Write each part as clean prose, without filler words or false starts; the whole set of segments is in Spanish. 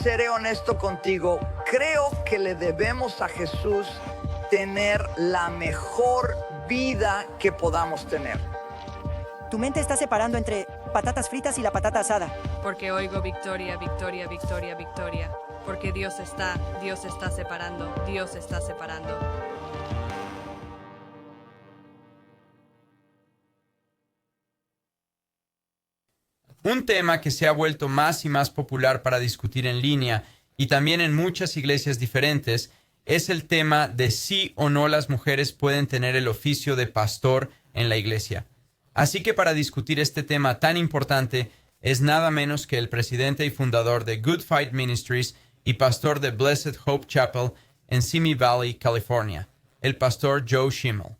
seré honesto contigo. Creo que le debemos a Jesús tener la mejor vida que podamos tener. Tu mente está separando entre patatas fritas y la patata asada. Porque oigo victoria, victoria, victoria, victoria. Porque Dios está separando, Dios está separando. Un tema que se ha vuelto más y más popular para discutir en línea y también en muchas iglesias diferentes es el tema de si o no las mujeres pueden tener el oficio de pastor en la iglesia. Así que para discutir este tema tan importante es nada menos que el presidente y fundador de Good Fight Ministries y pastor de Blessed Hope Chapel en Simi Valley, California, el pastor Joe Schimmel.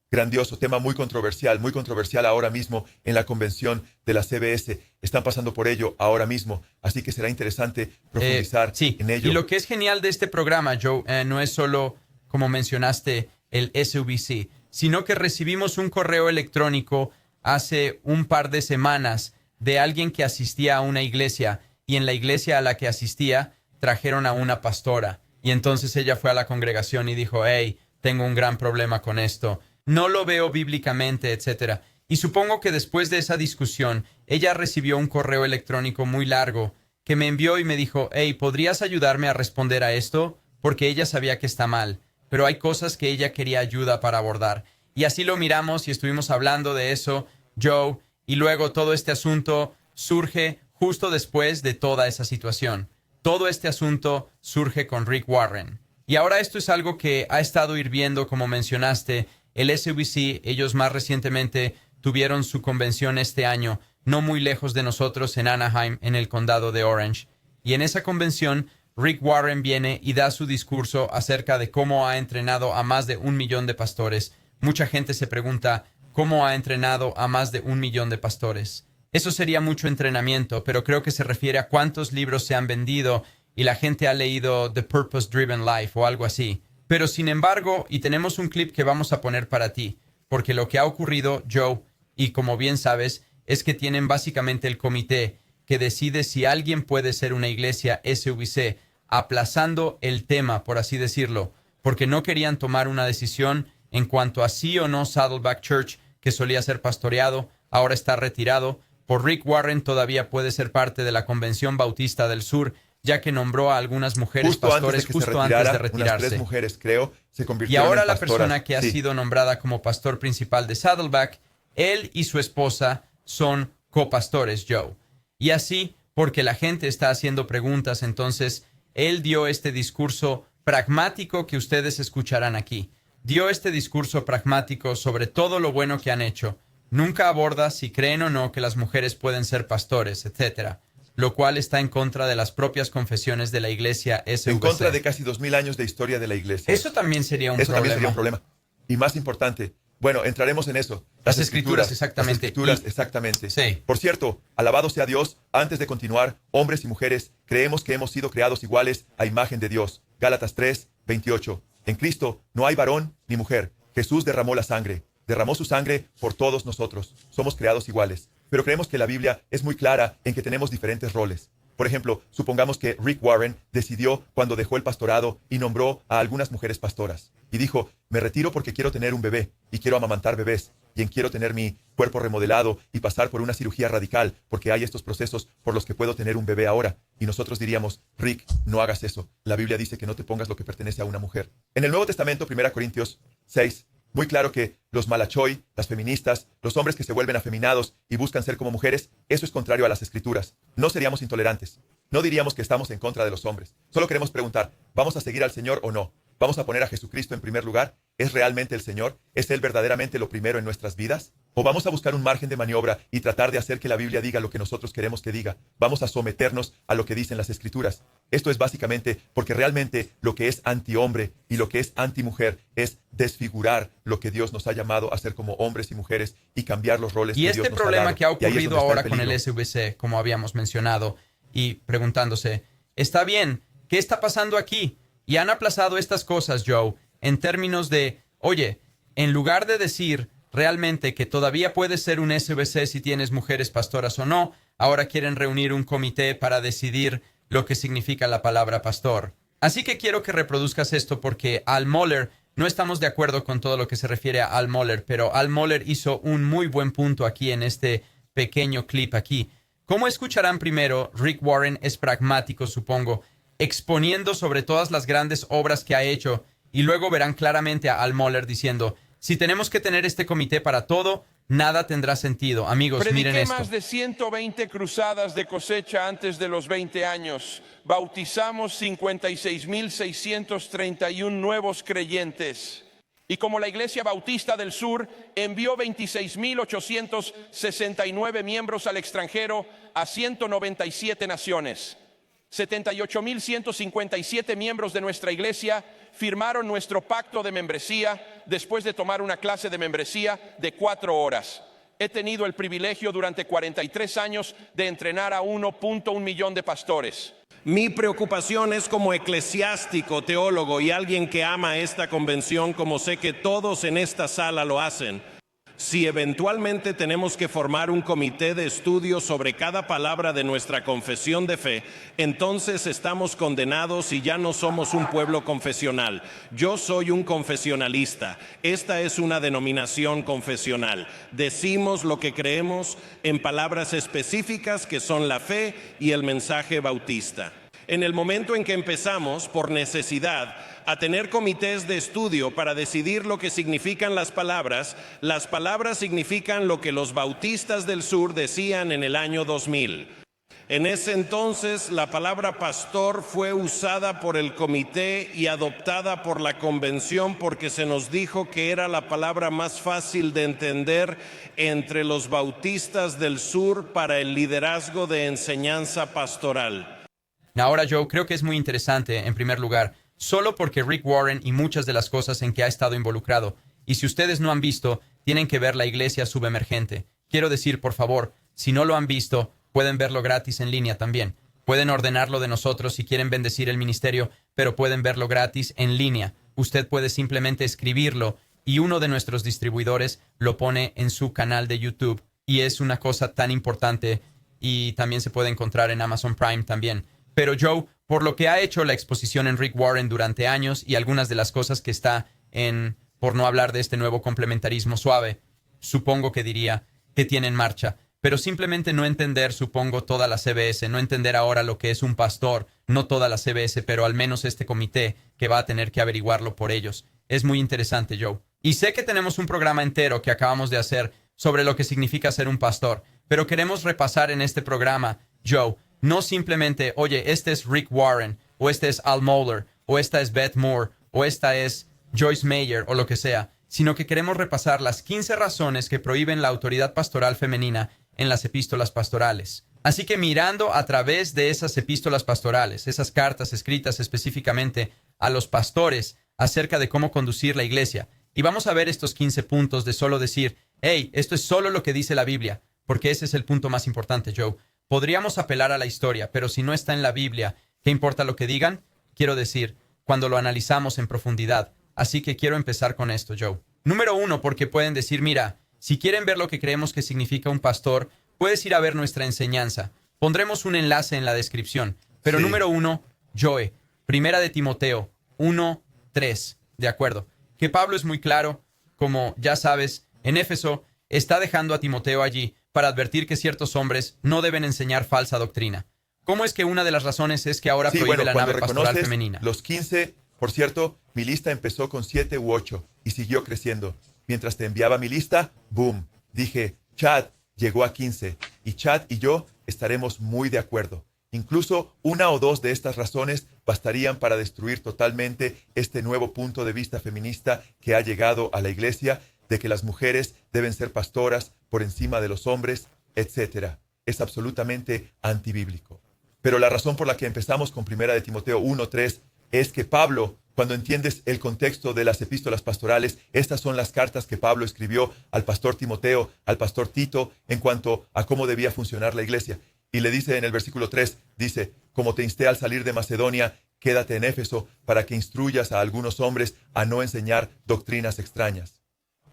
Grandioso, tema muy controversial ahora mismo en la convención de la CBS. Están pasando por ello ahora mismo, así que será interesante profundizar en ello. Y lo que es genial de este programa, Joe, no es solo, como mencionaste, el SUBC, sino que recibimos un correo electrónico hace un par de semanas de alguien que asistía a una iglesia, y en la iglesia a la que asistía trajeron a una pastora. Y entonces ella fue a la congregación y dijo, hey, tengo un gran problema con esto. No lo veo bíblicamente, etc. Y supongo que después de esa discusión, ella recibió un correo electrónico muy largo que me envió y me dijo, hey, ¿podrías ayudarme a responder a esto? Porque ella sabía que está mal, pero hay cosas que ella quería ayuda para abordar. Y así lo miramos y estuvimos hablando de eso, Joe, y luego todo este asunto surge justo después de toda esa situación. Todo este asunto surge con Rick Warren. Y ahora esto es algo que ha estado hirviendo, como mencionaste. El SUBC, ellos más recientemente tuvieron su convención este año, no muy lejos de nosotros en Anaheim, en el condado de Orange. Y en esa convención, Rick Warren viene y da su discurso acerca de cómo ha entrenado a más de 1 millón de pastores. Mucha gente se pregunta, ¿cómo ha entrenado a más de 1 millón de pastores? Eso sería mucho entrenamiento, pero creo que se refiere a cuántos libros se han vendido y la gente ha leído The Purpose Driven Life o algo así. Pero sin embargo, y tenemos un clip que vamos a poner para ti, porque lo que ha ocurrido, Joe, y como bien sabes, es que tienen básicamente el comité que decide si alguien puede ser una iglesia SUBC, aplazando el tema, por así decirlo, porque no querían tomar una decisión en cuanto a sí o no Saddleback Church, que solía ser pastoreado, ahora está retirado. Por Rick Warren todavía puede ser parte de la Convención Bautista del Sur, ya que nombró a algunas mujeres pastores justo antes de retirarse. Unas 3 mujeres, creo, se Y convirtieron ahora en la pastoras. persona que ha sido nombrada como pastor principal de Saddleback, él y su esposa son copastores, Joe. Y así, porque la gente está haciendo preguntas, entonces él dio este discurso pragmático que ustedes escucharán aquí. Dio este discurso pragmático sobre todo lo bueno que han hecho. Nunca aborda si creen o no que las mujeres pueden ser pastores, etcétera, lo cual está en contra de las propias confesiones de la iglesia SUBC. En contra de casi 2000 años de historia de la iglesia. Eso también sería un problema. Y más importante, bueno, entraremos en eso. Las escrituras, exactamente. Las escrituras, exactamente. Sí. Por cierto, alabado sea Dios, antes de continuar, hombres y mujeres, creemos que hemos sido creados iguales a imagen de Dios. Gálatas 3:28. En Cristo no hay varón ni mujer. Jesús derramó la sangre. Derramó su sangre por todos nosotros. Somos creados iguales. Pero creemos que la Biblia es muy clara en que tenemos diferentes roles. Por ejemplo, supongamos que Rick Warren decidió cuando dejó el pastorado y nombró a algunas mujeres pastoras. Y dijo, me retiro porque quiero tener un bebé y quiero amamantar bebés. Y quiero tener mi cuerpo remodelado y pasar por una cirugía radical porque hay estos procesos por los que puedo tener un bebé ahora. Y nosotros diríamos, Rick, no hagas eso. La Biblia dice que no te pongas lo que pertenece a una mujer. En el Nuevo Testamento, 1 Corintios 6, muy claro que los malachoi, las feministas, los hombres que se vuelven afeminados y buscan ser como mujeres, eso es contrario a las escrituras. No seríamos intolerantes. No diríamos que estamos en contra de los hombres. Solo queremos preguntar, ¿vamos a seguir al Señor o no? ¿Vamos a poner a Jesucristo en primer lugar? ¿Es realmente el Señor? ¿Es Él verdaderamente lo primero en nuestras vidas? ¿O vamos a buscar un margen de maniobra y tratar de hacer que la Biblia diga lo que nosotros queremos que diga? Vamos a someternos a lo que dicen las Escrituras. Esto es básicamente porque realmente lo que es antihombre y lo que es antimujer es desfigurar lo que Dios nos ha llamado a hacer como hombres y mujeres y cambiar los roles que Dios nos ha dado. Y este problema que ha ocurrido ahora con el peligro. SUBC, como habíamos mencionado, y preguntándose, ¿está bien? ¿Qué está pasando aquí? Y han aplazado estas cosas, Joe, en términos de, oye, en lugar de decir realmente que todavía puedes ser un SBC si tienes mujeres pastoras o no, ahora quieren reunir un comité para decidir lo que significa la palabra pastor. Así que quiero que reproduzcas esto porque Al Mohler, no estamos de acuerdo con todo lo que se refiere a Al Mohler, pero Al Mohler hizo un muy buen punto aquí en este pequeño clip aquí. Como escucharán primero, Rick Warren es pragmático, supongo, exponiendo sobre todas las grandes obras que ha hecho, y luego verán claramente a Al Mohler diciendo, si tenemos que tener este comité para todo, nada tendrá sentido. Amigos, miren Prediqué esto. más de 120 cruzadas de cosecha antes de los 20 años. Bautizamos 56,631 nuevos creyentes. Y como la Iglesia Bautista del Sur envió 26,869 miembros al extranjero a 197 naciones. 78,157 miembros de nuestra iglesia firmaron nuestro pacto de membresía después de tomar una clase de membresía de 4 horas. He tenido el privilegio durante 43 años de entrenar a 1.1 millón de pastores. Mi preocupación es como eclesiástico, teólogo y alguien que ama esta convención como sé que todos en esta sala lo hacen. Si eventualmente tenemos que formar un comité de estudio sobre cada palabra de nuestra confesión de fe, entonces estamos condenados y ya no somos un pueblo confesional. Yo soy un confesionalista. Esta es una denominación confesional. Decimos lo que creemos en palabras específicas que son la fe y el mensaje bautista. En el momento en que empezamos, por necesidad, a tener comités de estudio para decidir lo que significan las palabras significan lo que los bautistas del sur decían en el año 2000. En ese entonces, la palabra pastor fue usada por el comité y adoptada por la convención porque se nos dijo que era la palabra más fácil de entender entre los bautistas del sur para el liderazgo de enseñanza pastoral. Ahora, Joe, creo que es muy interesante, en primer lugar, solo porque Rick Warren y muchas de las cosas en que ha estado involucrado. Y si ustedes no han visto, tienen que ver la iglesia subemergente. Quiero decir, por favor, si no lo han visto, pueden verlo gratis en línea también. Pueden ordenarlo de nosotros si quieren bendecir el ministerio, pero pueden verlo gratis en línea. Usted puede simplemente escribirlo y uno de nuestros distribuidores lo pone en su canal de YouTube. Y es una cosa tan importante y también se puede encontrar en Amazon Prime también. Pero Joe, por lo que ha hecho la exposición en Rick Warren durante años y algunas de las cosas que está en, por no hablar de este nuevo complementarismo suave, supongo que diría que tiene en marcha. Pero simplemente no entender, supongo, toda la CBS, no entender ahora lo que es un pastor, no toda la CBS, pero al menos este comité que va a tener que averiguarlo por ellos. Es muy interesante, Joe. Y sé que tenemos un programa entero que acabamos de hacer sobre lo que significa ser un pastor, pero queremos repasar en este programa, Joe, no simplemente, oye, este es Rick Warren, o este es Al Mohler, o esta es Beth Moore, o esta es Joyce Meyer, o lo que sea, sino que queremos repasar las 15 razones que prohíben la autoridad pastoral femenina en las epístolas pastorales. Así que mirando a través de esas epístolas pastorales, esas cartas escritas específicamente a los pastores acerca de cómo conducir la iglesia, y vamos a ver estos 15 puntos de solo decir, hey, esto es solo lo que dice la Biblia, porque ese es el punto más importante, Joe. Podríamos apelar a la historia, pero si no está en la Biblia, ¿qué importa lo que digan? Quiero decir, cuando lo analizamos en profundidad. Así que quiero empezar con esto, Joe. Número 1, porque pueden decir, mira, si quieren ver lo que creemos que significa un pastor, puedes ir a ver nuestra enseñanza. Pondremos un enlace en la descripción. Pero Sí. Número 1, Joe, Primera de Timoteo 1:3. De acuerdo. Que Pablo es muy claro, como ya sabes, en Éfeso está dejando a Timoteo allí para advertir que ciertos hombres no deben enseñar falsa doctrina. ¿Cómo es que una de las razones es que ahora Sí, prohíbe bueno, la cuando nave pastoral reconoces femenina? los 15, por cierto, mi lista empezó con 7 u 8 y siguió creciendo. Mientras te enviaba mi lista, boom, dije, Chad llegó a 15 y Chad y yo estaremos muy de acuerdo. Incluso una o dos de estas razones bastarían para destruir totalmente este nuevo punto de vista feminista que ha llegado a la iglesia de que las mujeres deben ser pastoras por encima de los hombres, etc. Es absolutamente antibíblico. Pero la razón por la que empezamos con 1 de Timoteo 1:3 es que Pablo, cuando entiendes el contexto de las epístolas pastorales, estas son las cartas que Pablo escribió al pastor Timoteo, al pastor Tito, en cuanto a cómo debía funcionar la iglesia. Y le dice en el versículo 3, dice, como te insté al salir de Macedonia, quédate en Éfeso para que instruyas a algunos hombres a no enseñar doctrinas extrañas.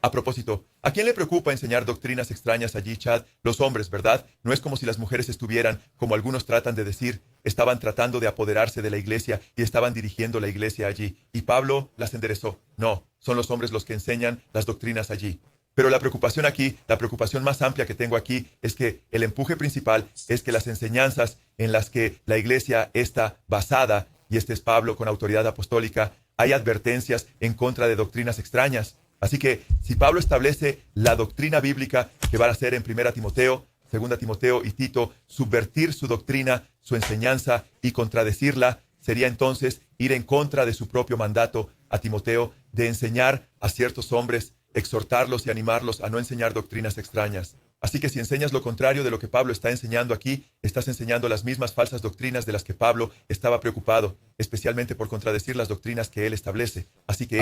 A propósito, ¿a quién le preocupa enseñar doctrinas extrañas allí, Chad? Los hombres, ¿verdad? No es como si las mujeres estuvieran, como algunos tratan de decir, estaban tratando de apoderarse de la iglesia y estaban dirigiendo la iglesia allí. Y Pablo las enderezó. No, son los hombres los que enseñan las doctrinas allí. Pero la preocupación aquí, la preocupación más amplia que tengo aquí, es que el empuje principal es que las enseñanzas en las que la iglesia está basada, y este es Pablo con autoridad apostólica, hay advertencias en contra de doctrinas extrañas. Así que si Pablo establece la doctrina bíblica que va a ser en 1 Timoteo, 2 Timoteo y Tito, subvertir su doctrina, su enseñanza y contradecirla, sería entonces ir en contra de su propio mandato a Timoteo de enseñar a ciertos hombres, exhortarlos y animarlos a no enseñar doctrinas extrañas. Así que si enseñas lo contrario de lo que Pablo está enseñando aquí, estás enseñando las mismas falsas doctrinas de las que Pablo estaba preocupado, especialmente por contradecir las doctrinas que él establece. Así que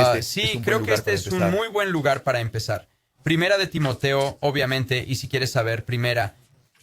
creo que este es un muy buen lugar para empezar. Primera de Timoteo, obviamente, y si quieres saber,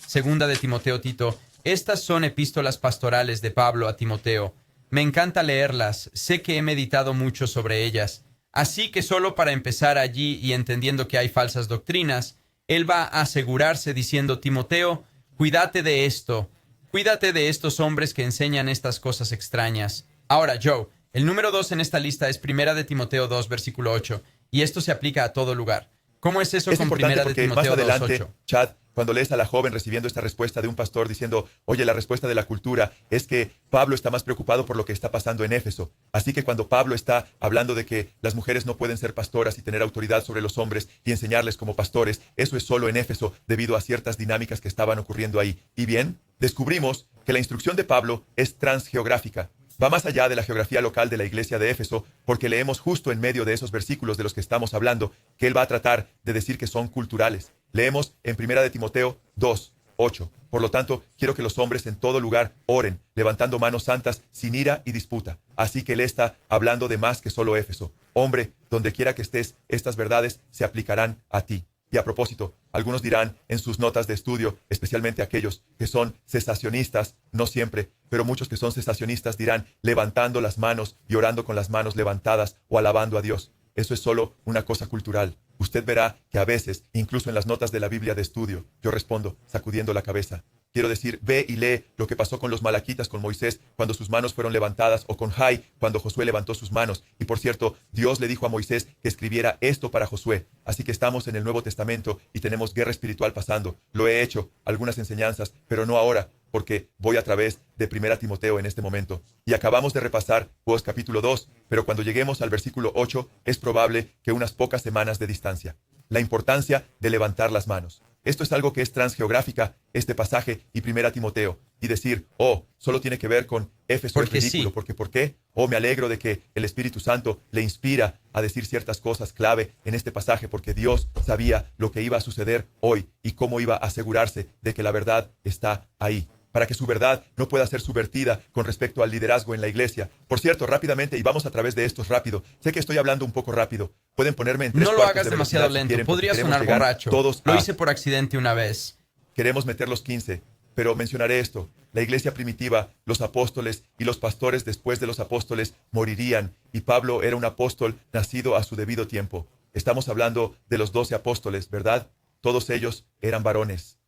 segunda de Timoteo, Tito, estas son epístolas pastorales de Pablo a Timoteo. Me encanta leerlas, sé que he meditado mucho sobre ellas. Así que solo para empezar allí y entendiendo que hay falsas doctrinas, él va a asegurarse diciendo, Timoteo, cuídate de esto. Cuídate de estos hombres que enseñan estas cosas extrañas. Ahora, Joe, el número 2 en esta lista es 1 de Timoteo 2, versículo 8. Y esto se aplica a todo lugar. ¿Cómo es eso con 1 de Timoteo 2, 8? Chad, cuando lees a la joven recibiendo esta respuesta de un pastor diciendo, oye, la respuesta de la cultura es que Pablo está más preocupado por lo que está pasando en Éfeso. Así que cuando Pablo está hablando de que las mujeres no pueden ser pastoras y tener autoridad sobre los hombres y enseñarles como pastores, eso es solo en Éfeso debido a ciertas dinámicas que estaban ocurriendo ahí. Y bien, descubrimos que la instrucción de Pablo es transgeográfica. Va más allá de la geografía local de la iglesia de Éfeso, porque leemos justo en medio de esos versículos de los que estamos hablando, que él va a tratar de decir que son culturales. Leemos en 1 de Timoteo 2, 8. Por lo tanto, quiero que los hombres en todo lugar oren, levantando manos santas, sin ira y disputa. Así que él está hablando de más que solo Éfeso. Hombre, donde quiera que estés, estas verdades se aplicarán a ti. Y a propósito, algunos dirán en sus notas de estudio, especialmente aquellos que son cesacionistas, no siempre, pero muchos que son cesacionistas dirán levantando las manos y orando con las manos levantadas o alabando a Dios. Eso es solo una cosa cultural. Usted verá que a veces, incluso en las notas de la Biblia de estudio, yo respondo sacudiendo la cabeza. Quiero decir, ve y lee lo que pasó con los malaquitas con Moisés cuando sus manos fueron levantadas, o con Jai cuando Josué levantó sus manos. Y por cierto, Dios le dijo a Moisés que escribiera esto para Josué. Así que estamos en el Nuevo Testamento y tenemos guerra espiritual pasando. Lo he hecho, algunas enseñanzas, pero no ahora, porque voy a través de 1 Timoteo en este momento. Y acabamos de repasar Juegos capítulo 2, pero cuando lleguemos al versículo 8, es probable que unas pocas semanas de distancia. La importancia de levantar las manos. Esto es algo que es transgeográfica, este pasaje y 1 Timoteo. Y decir, solo tiene que ver con Éfeso, es ridículo. Sí. Porque ¿por qué? Me alegro de que el Espíritu Santo le inspira a decir ciertas cosas clave en este pasaje, porque Dios sabía lo que iba a suceder hoy y cómo iba a asegurarse de que la verdad está ahí, para que su verdad no pueda ser subvertida con respecto al liderazgo en la iglesia. Por cierto, rápidamente, y vamos a través de estos rápido. Sé que estoy hablando un poco rápido. Pueden ponerme en 3 No lo cuartos hagas de demasiado velocidad si lento. quieren, Podría porque sonar queremos llegar borracho. todos Lo a- hice por accidente una vez. Queremos meter los 15, pero mencionaré esto. La iglesia primitiva, los apóstoles y los pastores después de los apóstoles morirían, y Pablo era un apóstol nacido a su debido tiempo. Estamos hablando de los 12 apóstoles, ¿verdad? Todos ellos eran varones.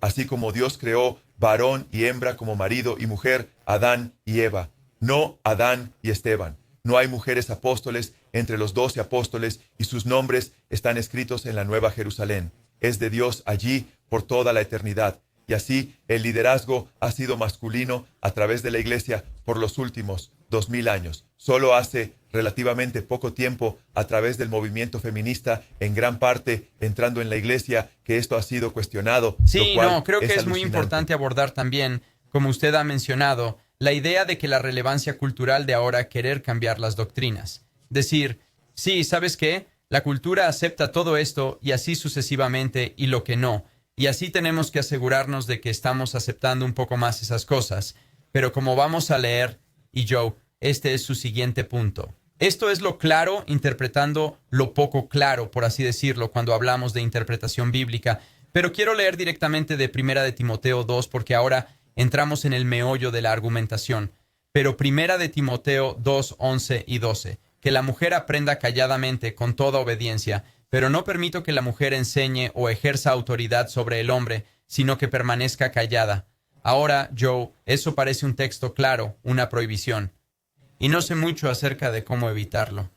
Así como Dios creó varón y hembra como marido y mujer, Adán y Eva, no Adán y Esteban. No hay mujeres apóstoles entre los 12 apóstoles y sus nombres están escritos en la Nueva Jerusalén. Es de Dios allí por toda la eternidad. Y así el liderazgo ha sido masculino a través de la iglesia por los últimos 2000 años. Solo hace relativamente poco tiempo, a través del movimiento feminista, en gran parte entrando en la iglesia, que esto ha sido cuestionado. Sí, creo que es muy alucinante. importante abordar también, como usted ha mencionado, la idea de que la relevancia cultural de ahora querer cambiar las doctrinas. Decir, sí, ¿sabes qué? La cultura acepta todo esto y así sucesivamente y lo que no. Y así tenemos que asegurarnos de que estamos aceptando un poco más esas cosas. Pero como vamos a leer, y Joe, este es su siguiente punto. Esto es lo claro interpretando lo poco claro, por así decirlo, cuando hablamos de interpretación bíblica. Pero quiero leer directamente de 1 de Timoteo 2 porque ahora entramos en el meollo de la argumentación. Pero 1 de Timoteo 2, 11 y 12. Que la mujer aprenda calladamente con toda obediencia. pero no permito que la mujer enseñe o ejerza autoridad sobre el hombre, sino que permanezca callada. Ahora, Joe, eso parece un texto claro, una prohibición. Y no sé mucho acerca de cómo evitarlo.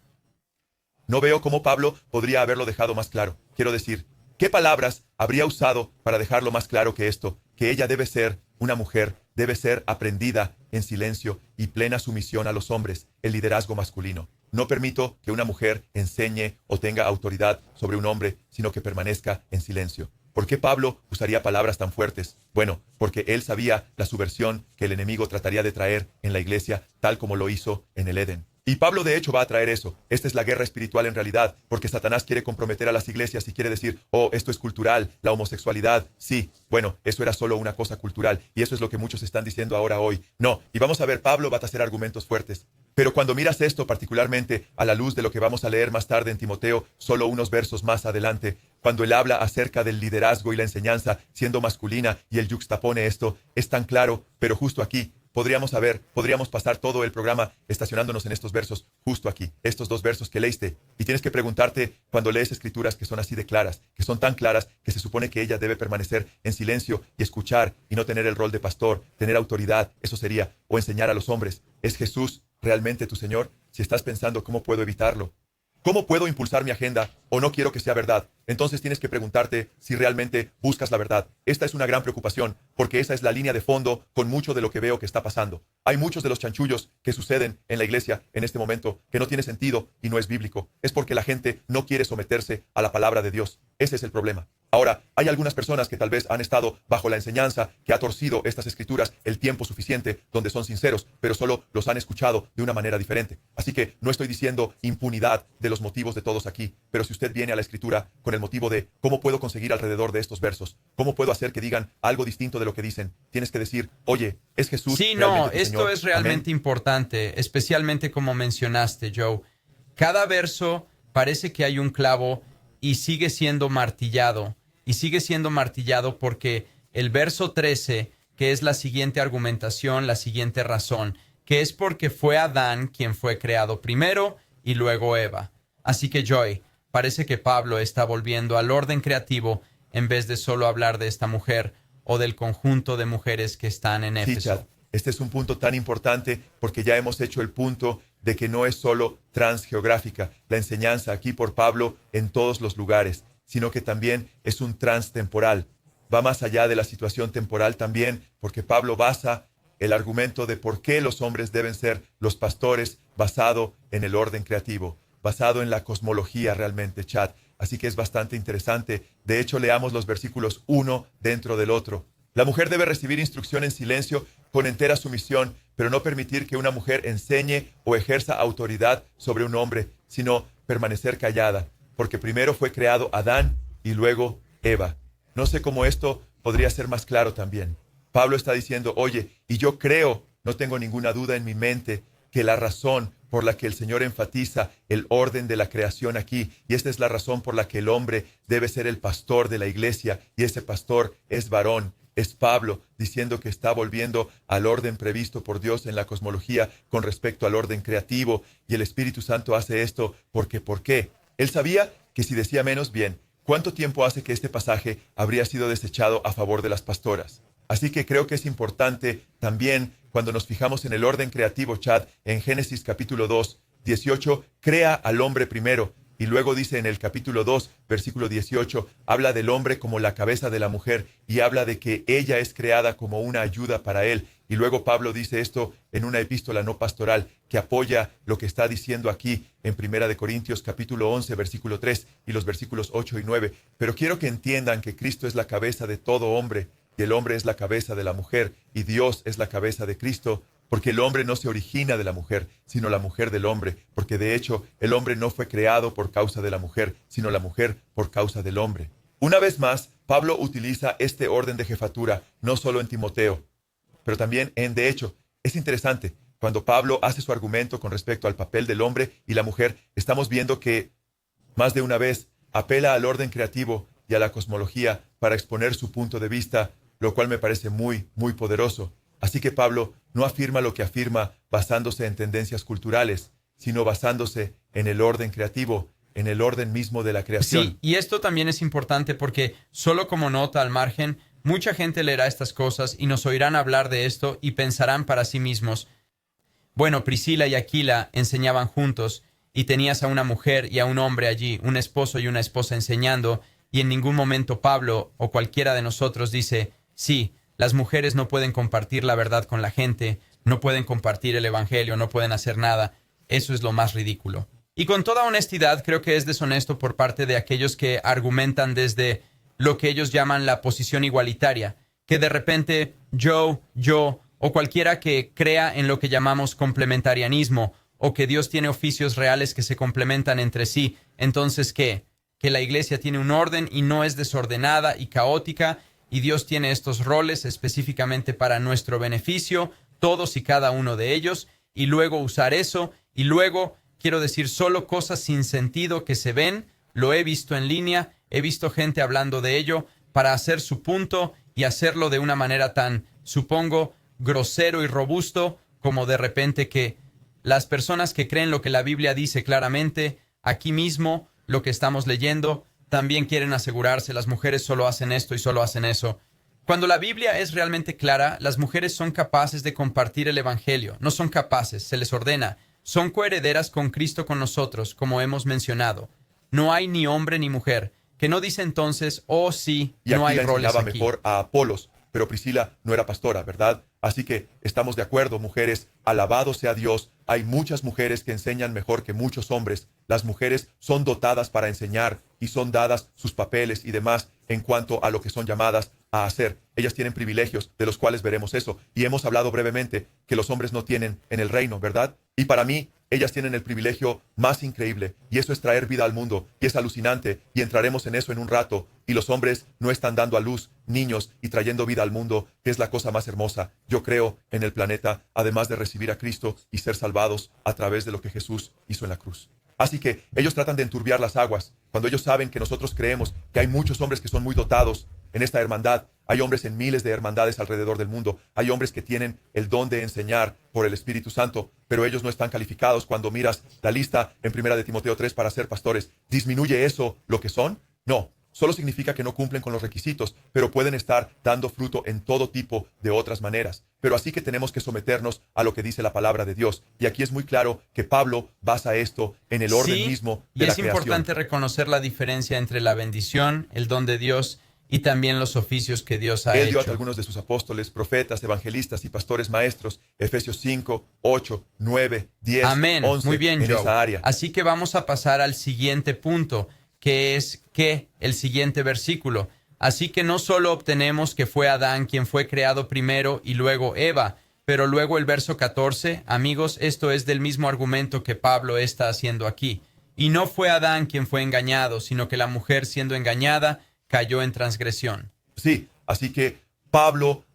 No veo cómo Pablo podría haberlo dejado más claro. Quiero decir, ¿qué palabras habría usado para dejarlo más claro que esto? Que ella debe ser una mujer, debe ser aprendida en silencio y plena sumisión a los hombres, el liderazgo masculino. No permito que una mujer enseñe o tenga autoridad sobre un hombre, sino que permanezca en silencio. ¿Por qué Pablo usaría palabras tan fuertes? Bueno, porque él sabía la subversión que el enemigo trataría de traer en la iglesia, tal como lo hizo en el Edén. Y Pablo de hecho va a traer eso. Esta es la guerra espiritual en realidad, porque Satanás quiere comprometer a las iglesias y quiere decir, oh, esto es cultural, la homosexualidad, sí. Bueno, eso era solo una cosa cultural, y eso es lo que muchos están diciendo ahora hoy. No, y vamos a ver, Pablo va a hacer argumentos fuertes. Pero cuando miras esto, particularmente a la luz de lo que vamos a leer más tarde en Timoteo, solo unos versos más adelante, cuando él habla acerca del liderazgo y la enseñanza siendo masculina y él yuxtapone esto, es tan claro, pero justo aquí, podríamos pasar todo el programa estacionándonos en estos versos, justo aquí, estos dos versos que leíste. Y tienes que preguntarte, cuando lees escrituras que son así de claras, que son tan claras, que se supone que ella debe permanecer en silencio y escuchar y no tener el rol de pastor, tener autoridad, eso sería, o enseñar a los hombres. ¿Es Jesús realmente tu Señor? Si estás pensando, ¿cómo puedo evitarlo? ¿Cómo puedo impulsar mi agenda o no quiero que sea verdad? Entonces tienes que preguntarte si realmente buscas la verdad. Esta es una gran preocupación, porque esa es la línea de fondo con mucho de lo que veo que está pasando. Hay muchos de los chanchullos que suceden en la iglesia en este momento que no tiene sentido y no es bíblico. Es porque la gente no quiere someterse a la palabra de Dios. Ese es el problema. Ahora, hay algunas personas que tal vez han estado bajo la enseñanza que ha torcido estas escrituras el tiempo suficiente donde son sinceros, pero solo los han escuchado de una manera diferente. Así que no estoy diciendo impunidad de los motivos de todos aquí, pero si usted viene a la escritura con el motivo de cómo puedo conseguir alrededor de estos versos, cómo puedo hacer que digan algo distinto de lo que dicen, tienes que decir, oye, ¿es Jesús? Sí, no, tu esto Señor? es realmente Amén. importante, especialmente como mencionaste, Joe. Cada verso parece que hay un clavo y sigue siendo martillado. Y sigue siendo martillado porque el verso 13, que es la siguiente argumentación, la siguiente razón, que es porque fue Adán quien fue creado primero y luego Eva. Así que, Joy, parece que Pablo está volviendo al orden creativo en vez de solo hablar de esta mujer o del conjunto de mujeres que están en Sí, Éfeso. Chad, este es un punto tan importante porque ya hemos hecho el punto de que no es solo transgeográfica la enseñanza aquí por Pablo en todos los lugares, sino que también es un transtemporal. Va más allá de la situación temporal también, porque Pablo basa el argumento de por qué los hombres deben ser los pastores basado en el orden creativo, basado en la cosmología realmente, Chad. Así que es bastante interesante. De hecho, leamos los versículos uno dentro del otro. La mujer debe recibir instrucción en silencio con entera sumisión, pero no permitir que una mujer enseñe o ejerza autoridad sobre un hombre, sino permanecer callada. Porque primero fue creado Adán y luego Eva. No sé cómo esto podría ser más claro también. Pablo está diciendo, oye, y yo creo, no tengo ninguna duda en mi mente, que la razón por la que el Señor enfatiza el orden de la creación aquí, y esta es la razón por la que el hombre debe ser el pastor de la iglesia, y ese pastor es varón, es Pablo, diciendo que está volviendo al orden previsto por Dios en la cosmología con respecto al orden creativo, y el Espíritu Santo hace esto porque, ¿por qué? Él sabía que si decía menos, bien, ¿cuánto tiempo hace que este pasaje habría sido desechado a favor de las pastoras? Así que creo que es importante también, cuando nos fijamos en el orden creativo, Chad, en Génesis capítulo 2, 18, crea al hombre primero, y luego dice en el capítulo 2, versículo 18, habla del hombre como la cabeza de la mujer, y habla de que ella es creada como una ayuda para él. Y luego Pablo dice esto en una epístola no pastoral que apoya lo que está diciendo aquí en 1 Corintios capítulo 11, versículo 3 y los versículos 8 y 9. Pero quiero que entiendan que Cristo es la cabeza de todo hombre y el hombre es la cabeza de la mujer y Dios es la cabeza de Cristo, porque el hombre no se origina de la mujer, sino la mujer del hombre, porque de hecho el hombre no fue creado por causa de la mujer, sino la mujer por causa del hombre. Una vez más, Pablo utiliza este orden de jefatura no solo en Timoteo, pero también de hecho, es interesante, cuando Pablo hace su argumento con respecto al papel del hombre y la mujer, estamos viendo que, más de una vez, apela al orden creativo y a la cosmología para exponer su punto de vista, lo cual me parece muy, muy poderoso. Así que Pablo no afirma lo que afirma basándose en tendencias culturales, sino basándose en el orden creativo, en el orden mismo de la creación. Sí, y esto también es importante porque, solo como nota al margen, mucha gente leerá estas cosas y nos oirán hablar de esto y pensarán para sí mismos: bueno, Priscila y Aquila enseñaban juntos, y tenías a una mujer y a un hombre allí, un esposo y una esposa enseñando, y en ningún momento Pablo o cualquiera de nosotros dice: sí, las mujeres no pueden compartir la verdad con la gente, no pueden compartir el evangelio, no pueden hacer nada. Eso es lo más ridículo. Y con toda honestidad, creo que es deshonesto por parte de aquellos que argumentan desde lo que ellos llaman la posición igualitaria, que de repente yo, o cualquiera que crea en lo que llamamos complementarianismo, o que Dios tiene oficios reales que se complementan entre sí, entonces ¿qué? Que la iglesia tiene un orden y no es desordenada y caótica, y Dios tiene estos roles específicamente para nuestro beneficio, todos y cada uno de ellos, y luego usar eso, y luego, quiero decir, solo cosas sin sentido que se ven. Lo he visto en línea, he visto gente hablando de ello para hacer su punto y hacerlo de una manera tan, supongo, grosero y robusto, como de repente que las personas que creen lo que la Biblia dice claramente, aquí mismo, lo que estamos leyendo, también quieren asegurarse: las mujeres solo hacen esto y solo hacen eso. Cuando la Biblia es realmente clara, las mujeres son capaces de compartir el evangelio. No son capaces, se les ordena. Son coherederas con Cristo con nosotros, como hemos mencionado. No hay ni hombre ni mujer. Que no dice entonces: oh sí, Y no hay Aquila roles enseñaba aquí. mejor a Apolos, pero Priscila no era pastora, ¿verdad? Así que estamos de acuerdo, mujeres, alabado sea Dios. Hay muchas mujeres que enseñan mejor que muchos hombres. Las mujeres son dotadas para enseñar y son dadas sus papeles y demás en cuanto a lo que son llamadas a hacer. Ellas tienen privilegios, de los cuales veremos eso. Y hemos hablado brevemente que los hombres no tienen en el reino, ¿verdad? Y para mí, ellas tienen el privilegio más increíble, y eso es traer vida al mundo, y es alucinante, y entraremos en eso en un rato. Y los hombres no están dando a luz niños y trayendo vida al mundo, que es la cosa más hermosa, yo creo, en el planeta, además de recibir a Cristo y ser salvados a través de lo que Jesús hizo en la cruz. Así que ellos tratan de enturbiar las aguas, cuando ellos saben que nosotros creemos que hay muchos hombres que son muy dotados en esta hermandad. Hay hombres en miles de hermandades alrededor del mundo. Hay hombres que tienen el don de enseñar por el Espíritu Santo, pero ellos no están calificados. Cuando miras la lista en 1 de Timoteo 3 para ser pastores, ¿disminuye eso lo que son? No. Solo significa que no cumplen con los requisitos, pero pueden estar dando fruto en todo tipo de otras maneras. Pero así que tenemos que someternos a lo que dice la palabra de Dios. Y aquí es muy claro que Pablo basa esto en el orden mismo de la creación. Y es creación. importante reconocer la diferencia entre la bendición, el don de Dios, y también los oficios que Dios ha Él dio hecho. a algunos de sus apóstoles, profetas, evangelistas y pastores maestros. Efesios 5, 8, 9, 10, Amén. 11, Muy bien, en Joe. esa área. Así que vamos a pasar al siguiente punto, que es el siguiente versículo. Así que no solo obtenemos que fue Adán quien fue creado primero y luego Eva, pero luego el verso 14, amigos, esto es del mismo argumento que Pablo está haciendo aquí. Y no fue Adán quien fue engañado, sino que la mujer, siendo engañada, cayó en transgresión. Sí, así que Pablo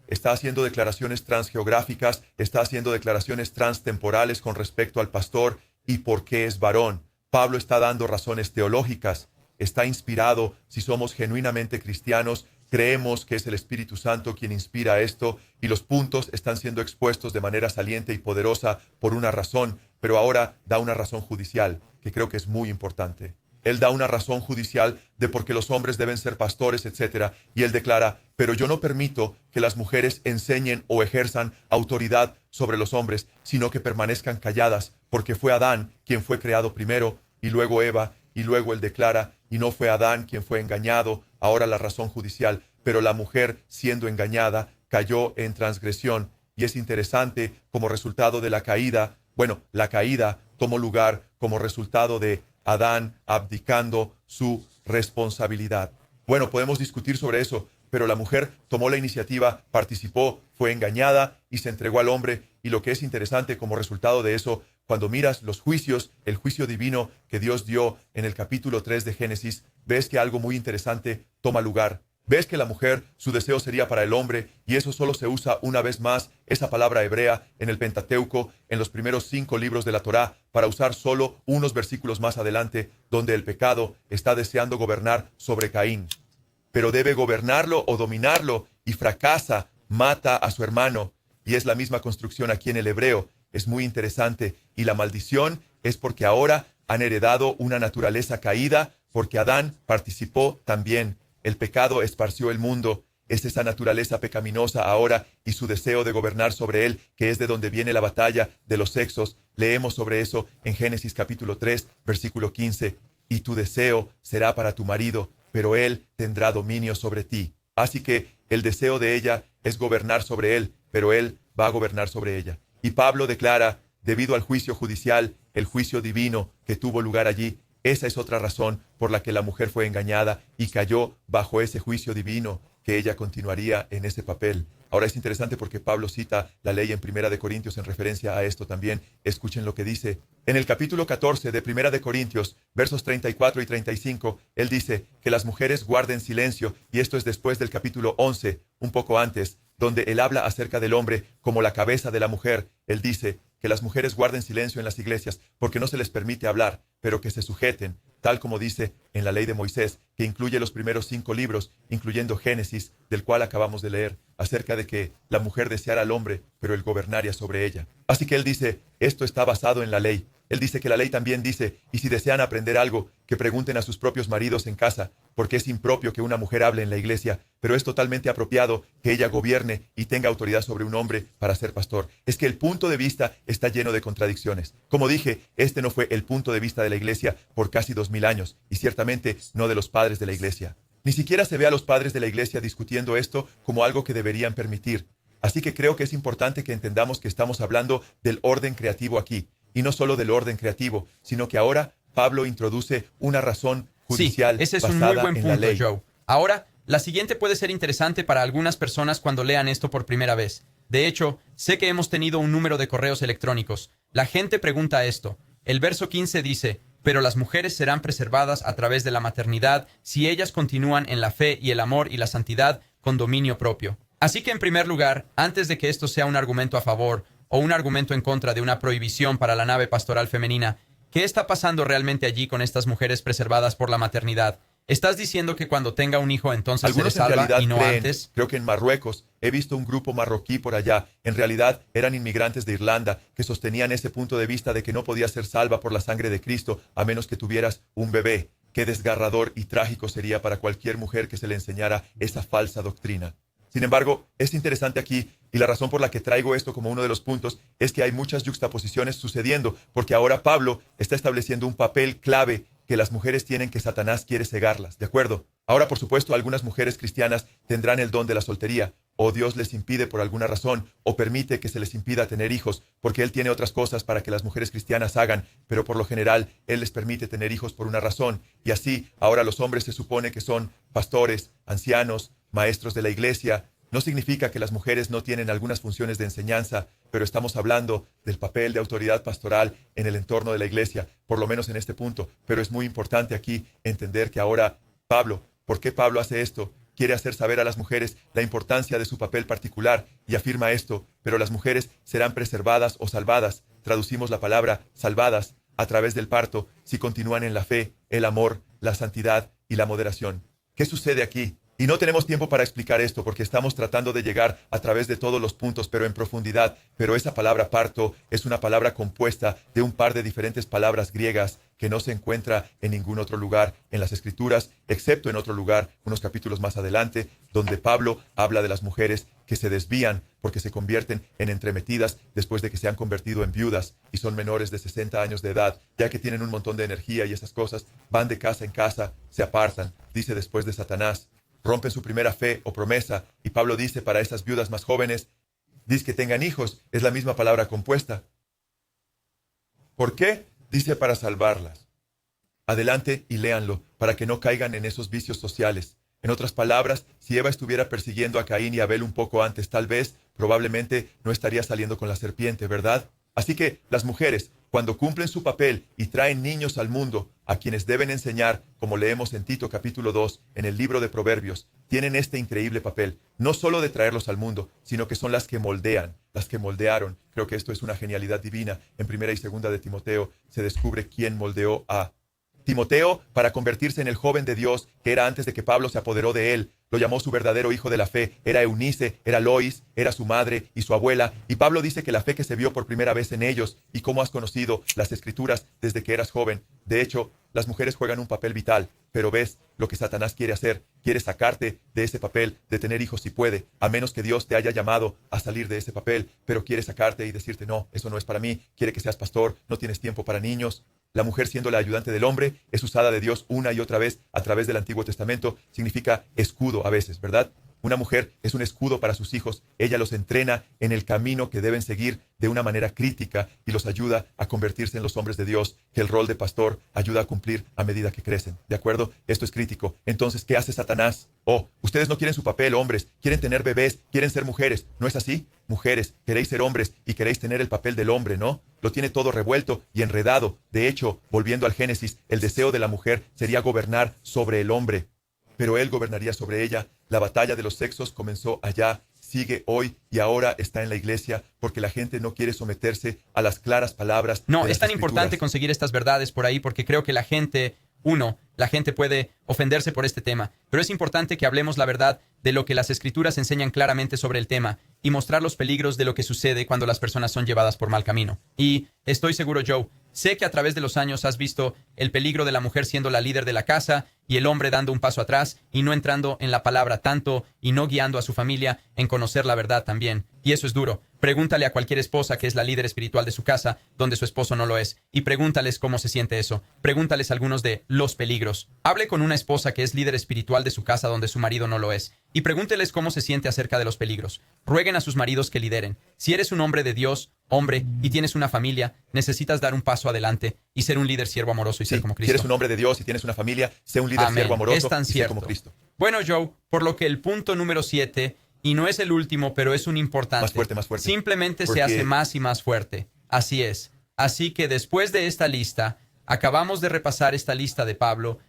está haciendo declaraciones transgeográficas, está haciendo declaraciones transtemporales con respecto al pastor y por qué es varón. Pablo está dando razones teológicas, está inspirado. Si somos genuinamente cristianos, creemos que es el Espíritu Santo quien inspira esto, y los puntos están siendo expuestos de manera saliente y poderosa por una razón, pero ahora da una razón judicial, que creo que es muy importante. Él da una razón judicial de por qué los hombres deben ser pastores, etc. Y él declara: pero yo no permito que las mujeres enseñen o ejerzan autoridad sobre los hombres, sino que permanezcan calladas, porque fue Adán quien fue creado primero, y luego Eva, y luego él declara: y no fue Adán quien fue engañado. Ahora la razón judicial: pero la mujer, siendo engañada, cayó en transgresión. Y es interesante, como resultado de la caída, la caída tomó lugar como resultado de Adán abdicando su responsabilidad. Podemos discutir sobre eso, pero la mujer tomó la iniciativa, participó, fue engañada y se entregó al hombre. Y lo que es interesante como resultado de eso, cuando miras los juicios, el juicio divino que Dios dio en el capítulo 3 de Génesis, ves que algo muy interesante toma lugar. Ves que la mujer, su deseo sería para el hombre, y eso solo se usa una vez más, esa palabra hebrea, en el Pentateuco, en los primeros 5 libros de la Torá, para usar solo unos versículos más adelante, donde el pecado está deseando gobernar sobre Caín. Pero debe gobernarlo o dominarlo, y fracasa, mata a su hermano. Y es la misma construcción aquí en el hebreo. Es muy interesante. Y la maldición es porque ahora han heredado una naturaleza caída porque Adán participó también. El pecado esparció el mundo. Es esa naturaleza pecaminosa ahora y su deseo de gobernar sobre él, que es de donde viene la batalla de los sexos. Leemos sobre eso en Génesis capítulo 3, versículo 15. Y tu deseo será para tu marido, pero él tendrá dominio sobre ti. Así que el deseo de ella es gobernar sobre él, pero él va a gobernar sobre ella. Y Pablo declara, debido al juicio judicial, el juicio divino que tuvo lugar allí, esa es otra razón por la que la mujer fue engañada y cayó bajo ese juicio divino, que ella continuaría en ese papel. Ahora es interesante porque Pablo cita la ley en Primera de Corintios en referencia a esto también. Escuchen lo que dice. En el capítulo 14 de Primera de Corintios, versos 34 y 35, él dice que las mujeres guarden silencio, y esto es después del capítulo 11, un poco antes, donde él habla acerca del hombre como la cabeza de la mujer. Él dice que las mujeres guarden silencio en las iglesias porque no se les permite hablar, pero que se sujeten, tal como dice en la ley de Moisés, que incluye los primeros 5 libros, incluyendo Génesis, del cual acabamos de leer, acerca de que la mujer deseara al hombre, pero él gobernaría sobre ella. Así que él dice, esto está basado en la ley. Él dice que la ley también dice, y si desean aprender algo, que pregunten a sus propios maridos en casa, porque es impropio que una mujer hable en la iglesia, pero es totalmente apropiado que ella gobierne y tenga autoridad sobre un hombre para ser pastor. Es que el punto de vista está lleno de contradicciones. Como dije, este no fue el punto de vista de la iglesia por casi 2000 años, y ciertamente no de los padres de la iglesia. Ni siquiera se ve a los padres de la iglesia discutiendo esto como algo que deberían permitir. Así que creo que es importante que entendamos que estamos hablando del orden creativo aquí. Y no solo del orden creativo, sino que ahora Pablo introduce una razón judicial ese es un muy basada buen en la punto, ley. Joe. Ahora, la siguiente puede ser interesante para algunas personas cuando lean esto por primera vez. De hecho, sé que hemos tenido un número de correos electrónicos. La gente pregunta esto. El verso 15 dice, pero las mujeres serán preservadas a través de la maternidad si ellas continúan en la fe y el amor y la santidad con dominio propio. Así que, en primer lugar, antes de que esto sea un argumento a favor o un argumento en contra de una prohibición para la nave pastoral femenina, ¿qué está pasando realmente allí con estas mujeres preservadas por la maternidad? ¿Estás diciendo que cuando tenga un hijo entonces Algunos se le en salva realidad y no creen, antes? creo que en Marruecos, he visto un grupo marroquí por allá. En realidad eran inmigrantes de Irlanda que sostenían ese punto de vista de que no podía ser salva por la sangre de Cristo a menos que tuvieras un bebé. Qué desgarrador y trágico sería para cualquier mujer que se le enseñara esa falsa doctrina. Sin embargo, es interesante aquí, y la razón por la que traigo esto como uno de los puntos es que hay muchas yuxtaposiciones sucediendo, porque ahora Pablo está estableciendo un papel clave que las mujeres tienen que Satanás quiere cegarlas, ¿de acuerdo? Ahora, por supuesto, algunas mujeres cristianas tendrán el don de la soltería, o Dios les impide por alguna razón, o permite que se les impida tener hijos, porque Él tiene otras cosas para que las mujeres cristianas hagan, pero por lo general Él les permite tener hijos por una razón, y así ahora los hombres se supone que son pastores, ancianos, maestros de la iglesia. No significa que las mujeres no tienen algunas funciones de enseñanza, pero estamos hablando del papel de autoridad pastoral en el entorno de la iglesia, por lo menos en este punto. Pero es muy importante aquí entender que ahora Pablo, ¿por qué Pablo hace esto? Quiere hacer saber a las mujeres la importancia de su papel particular y afirma esto, pero las mujeres serán preservadas o salvadas. Traducimos la palabra salvadas a través del parto si continúan en la fe, el amor, la santidad y la moderación. ¿Qué sucede aquí? Y no tenemos tiempo para explicar esto porque estamos tratando de llegar a través de todos los puntos, pero en profundidad. Pero esa palabra parto es una palabra compuesta de un par de diferentes palabras griegas que no se encuentra en ningún otro lugar en las Escrituras, excepto en otro lugar, unos capítulos más adelante, donde Pablo habla de las mujeres que se desvían porque se convierten en entremetidas después de que se han convertido en viudas y son menores de 60 años de edad, ya que tienen un montón de energía y esas cosas, van de casa en casa, se apartan, dice después de Satanás. Rompen su primera fe o promesa, y Pablo dice para esas viudas más jóvenes, dice que tengan hijos, es la misma palabra compuesta. ¿Por qué? Dice para salvarlas. Adelante y léanlo, para que no caigan en esos vicios sociales. En otras palabras, si Eva estuviera persiguiendo a Caín y Abel un poco antes, tal vez, probablemente no estaría saliendo con la serpiente, ¿verdad? Así que las mujeres, cuando cumplen su papel y traen niños al mundo, a quienes deben enseñar, como leemos en Tito capítulo 2, en el libro de Proverbios, tienen este increíble papel, no solo de traerlos al mundo, sino que son las que moldean, las que moldearon. Creo que esto es una genialidad divina. En 1 y 2 de Timoteo se descubre quién moldeó a Timoteo, para convertirse en el joven de Dios que era antes de que Pablo se apoderó de él. Lo llamó su verdadero hijo de la fe. Era Eunice, era Lois, era su madre y su abuela. Y Pablo dice que la fe que se vio por primera vez en ellos y cómo has conocido las Escrituras desde que eras joven. De hecho, las mujeres juegan un papel vital, pero ves lo que Satanás quiere hacer. Quiere sacarte de ese papel de tener hijos si puede, a menos que Dios te haya llamado a salir de ese papel, pero quiere sacarte y decirte, no, eso no es para mí. Quiere que seas pastor, no tienes tiempo para niños. La mujer, siendo la ayudante del hombre, es usada de Dios una y otra vez a través del Antiguo Testamento. Significa escudo a veces, ¿verdad? Una mujer es un escudo para sus hijos. Ella los entrena en el camino que deben seguir de una manera crítica y los ayuda a convertirse en los hombres de Dios, que el rol de pastor ayuda a cumplir a medida que crecen. ¿De acuerdo? Esto es crítico. Entonces, ¿qué hace Satanás? Oh, ustedes no quieren su papel, hombres. Quieren tener bebés, quieren ser mujeres. ¿No es así? Mujeres, queréis ser hombres y queréis tener el papel del hombre, ¿no? Lo tiene todo revuelto y enredado. De hecho, volviendo al Génesis, el deseo de la mujer sería gobernar sobre el hombre, pero él gobernaría sobre ella. La batalla de los sexos comenzó allá, sigue hoy y ahora está en la iglesia porque la gente no quiere someterse a las claras palabras. No, de es las tan Escrituras. importante conseguir estas verdades por ahí porque creo que la gente puede ofenderse por este tema, pero es importante que hablemos la verdad de lo que las Escrituras enseñan claramente sobre el tema y mostrar los peligros de lo que sucede cuando las personas son llevadas por mal camino. Y estoy seguro, Joe, sé que a través de los años has visto el peligro de la mujer siendo la líder de la casa y el hombre dando un paso atrás y no entrando en la palabra tanto y no guiando a su familia en conocer la verdad también. Y eso es duro. Pregúntale a cualquier esposa que es la líder espiritual de su casa, donde su esposo no lo es, y pregúntales cómo se siente eso. Pregúntales algunos de los peligros. Hable con una esposa que es líder espiritual de su casa, donde su marido no lo es, y pregúnteles cómo se siente acerca de los peligros. Rueguen a sus maridos que lideren. Si eres un hombre de Dios, hombre, y tienes una familia, necesitas dar un paso adelante y ser un líder siervo amoroso y ser como Si Cristo. eres un hombre de Dios y tienes una familia, sé un líder Amén. siervo amoroso Es tan y sé cierto. como Cristo. Bueno, Joe, por lo que el punto número 7, y no es el último, pero es un importante. Más fuerte, más fuerte. Simplemente Porque se hace más y más fuerte. Así es. Así que después de esta lista, acabamos de repasar esta lista de Pablo,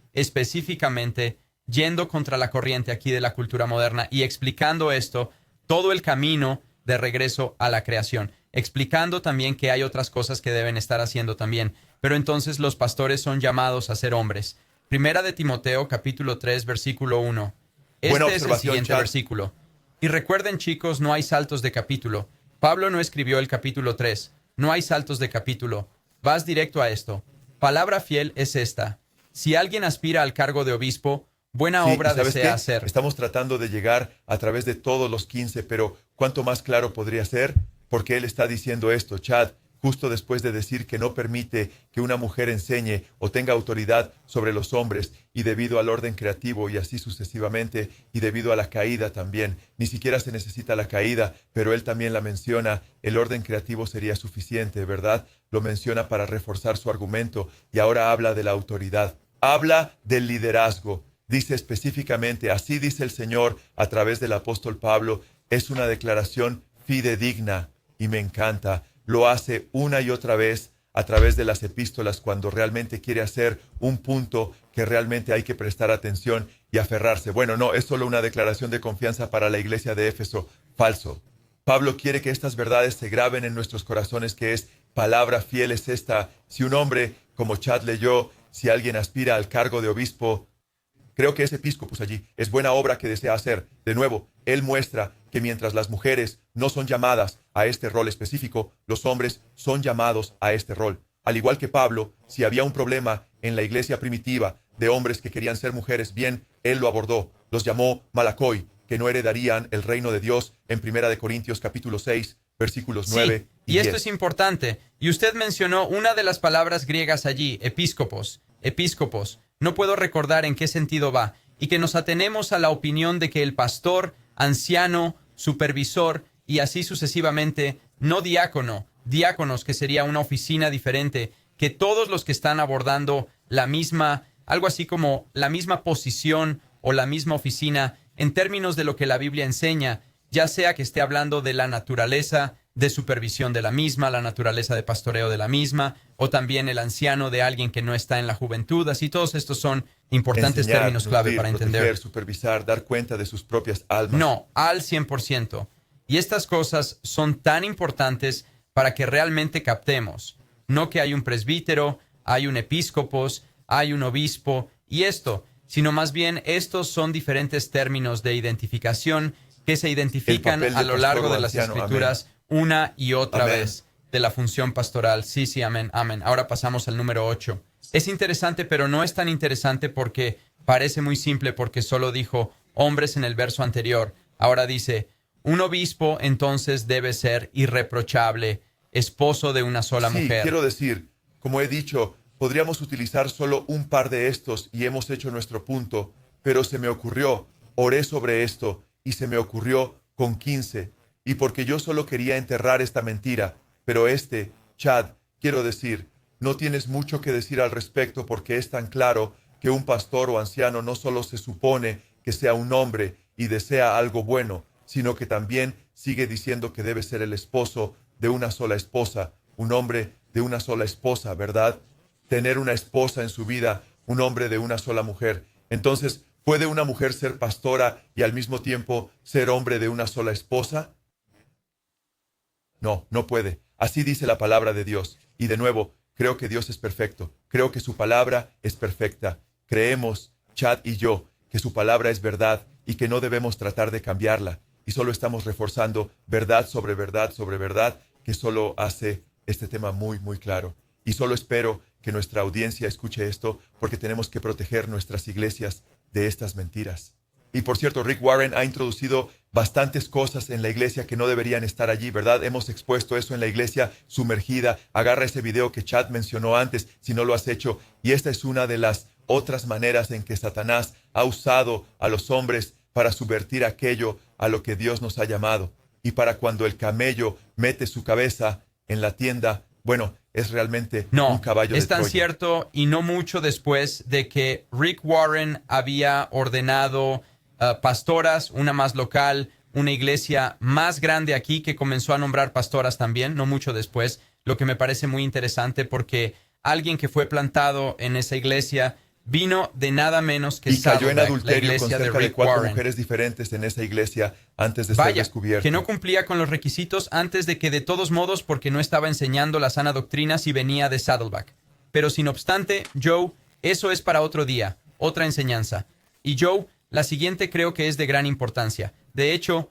específicamente yendo contra la corriente aquí de la cultura moderna y explicando esto, todo el camino de regreso a la creación. Explicando también que hay otras cosas que deben estar haciendo también. Pero entonces los pastores son llamados a ser hombres. Primera de Timoteo, capítulo 3, versículo 1. Buena Este es el observación, siguiente Chad. versículo. Y recuerden, chicos, no hay saltos de capítulo. Pablo no escribió el capítulo 3. No hay saltos de capítulo. Vas directo a esto. Palabra fiel es esta. Si alguien aspira al cargo de obispo, buena Sí, obra ¿y sabes desea qué? hacer. Estamos tratando de llegar a través de todos los 15, pero ¿cuánto más claro podría ser? Porque él está diciendo esto, Chad, justo después de decir que no permite que una mujer enseñe o tenga autoridad sobre los hombres, y debido al orden creativo y así sucesivamente, y debido a la caída también. Ni siquiera se necesita la caída, pero él también la menciona. El orden creativo sería suficiente, ¿verdad? Lo menciona para reforzar su argumento, y ahora habla de la autoridad. Habla del liderazgo. Dice específicamente, así dice el Señor a través del apóstol Pablo. Es una declaración fidedigna y me encanta. Lo hace una y otra vez a través de las epístolas cuando realmente quiere hacer un punto que realmente hay que prestar atención y aferrarse. Bueno, no, es solo una declaración de confianza para la iglesia de Éfeso. Falso. Pablo quiere que estas verdades se graben en nuestros corazones, que es palabra fiel es esta. Si un hombre, como Chad leyó, si alguien aspira al cargo de obispo, creo que es episcopos allí, es buena obra que desea hacer. De nuevo, él muestra que mientras las mujeres no son llamadas a este rol específico, los hombres son llamados a este rol. Al igual que Pablo, si había un problema en la iglesia primitiva de hombres que querían ser mujeres, bien, él lo abordó. Los llamó malakoi, que no heredarían el reino de Dios en 1 Corintios capítulo 6, versículos 9 y 10. esto es importante. Y usted mencionó una de las palabras griegas allí, episcopos. Episcopos. No puedo recordar en qué sentido va. Y que nos atenemos a la opinión de que el pastor, anciano, supervisor y así sucesivamente, no diácono, diáconos, que sería una oficina diferente, que todos los que están abordando la misma, algo así como la misma posición o la misma oficina en términos de lo que la Biblia enseña, ya sea que esté hablando de la naturaleza de supervisión de la misma, la naturaleza de pastoreo de la misma, o también el anciano de alguien que no está en la juventud. Así todos estos son importantes Enseñar, términos clave nutrir, para entender. proteger, supervisar, dar cuenta de sus propias almas. No, al 100%. Y estas cosas son tan importantes para que realmente captemos. No que hay un presbítero, hay un episcopos, hay un obispo y esto, sino más bien estos son diferentes términos de identificación que se identifican papel de a lo pastor largo o de las anciano, Escrituras una y otra Amén. vez de la función pastoral. Sí, sí, amén, amén. Ahora pasamos al número 8. Es interesante, pero no es tan interesante porque parece muy simple, porque solo dijo hombres en el verso anterior. Ahora dice, un obispo entonces debe ser irreprochable, esposo de una sola Sí, mujer. quiero decir, como he dicho, podríamos utilizar solo un par de estos y hemos hecho nuestro punto, pero se me ocurrió, oré sobre esto y se me ocurrió con 15. Y porque yo solo quería enterrar esta mentira, pero Chad, quiero decir, no tienes mucho que decir al respecto porque es tan claro que un pastor o anciano no solo se supone que sea un hombre y desea algo bueno, sino que también sigue diciendo que debe ser el esposo de una sola esposa, un hombre de una sola esposa, ¿verdad? Tener una esposa en su vida, un hombre de una sola mujer. Entonces, ¿puede una mujer ser pastora y al mismo tiempo ser hombre de una sola esposa? No, no puede. Así dice la palabra de Dios. Y de nuevo, creo que Dios es perfecto. Creo que su palabra es perfecta. Creemos, Chad y yo, que su palabra es verdad y que no debemos tratar de cambiarla. Y solo estamos reforzando verdad sobre verdad sobre verdad, que solo hace este tema muy, muy claro. Y solo espero que nuestra audiencia escuche esto porque tenemos que proteger nuestras iglesias de estas mentiras. Y por cierto, Rick Warren ha introducido bastantes cosas en la iglesia que no deberían estar allí, ¿verdad? Hemos expuesto eso en la iglesia sumergida. Agarra ese video que Chad mencionó antes, si no lo has hecho. Y esta es una de las otras maneras en que Satanás ha usado a los hombres para subvertir aquello a lo que Dios nos ha llamado. Y para cuando el camello mete su cabeza en la tienda, bueno, es realmente un caballo de es tan Troya. cierto, y no mucho después de que Rick Warren había ordenado pastoras, una más local, una iglesia más grande aquí que comenzó a nombrar pastoras también, no mucho después, lo que me parece muy interesante porque alguien que fue plantado en esa iglesia vino de nada menos que Y cayó en Saddleback, la adulterio con iglesia de cerca de Rick 4 Warren. mujeres diferentes en esa iglesia antes de ser Vaya, descubierto. que no cumplía con los requisitos antes de que de todos modos porque no estaba enseñando la sana doctrina si venía de Saddleback. Pero sin obstante, Joe, eso es para otro día, otra enseñanza. Y Joe, la siguiente creo que es de gran importancia. De hecho,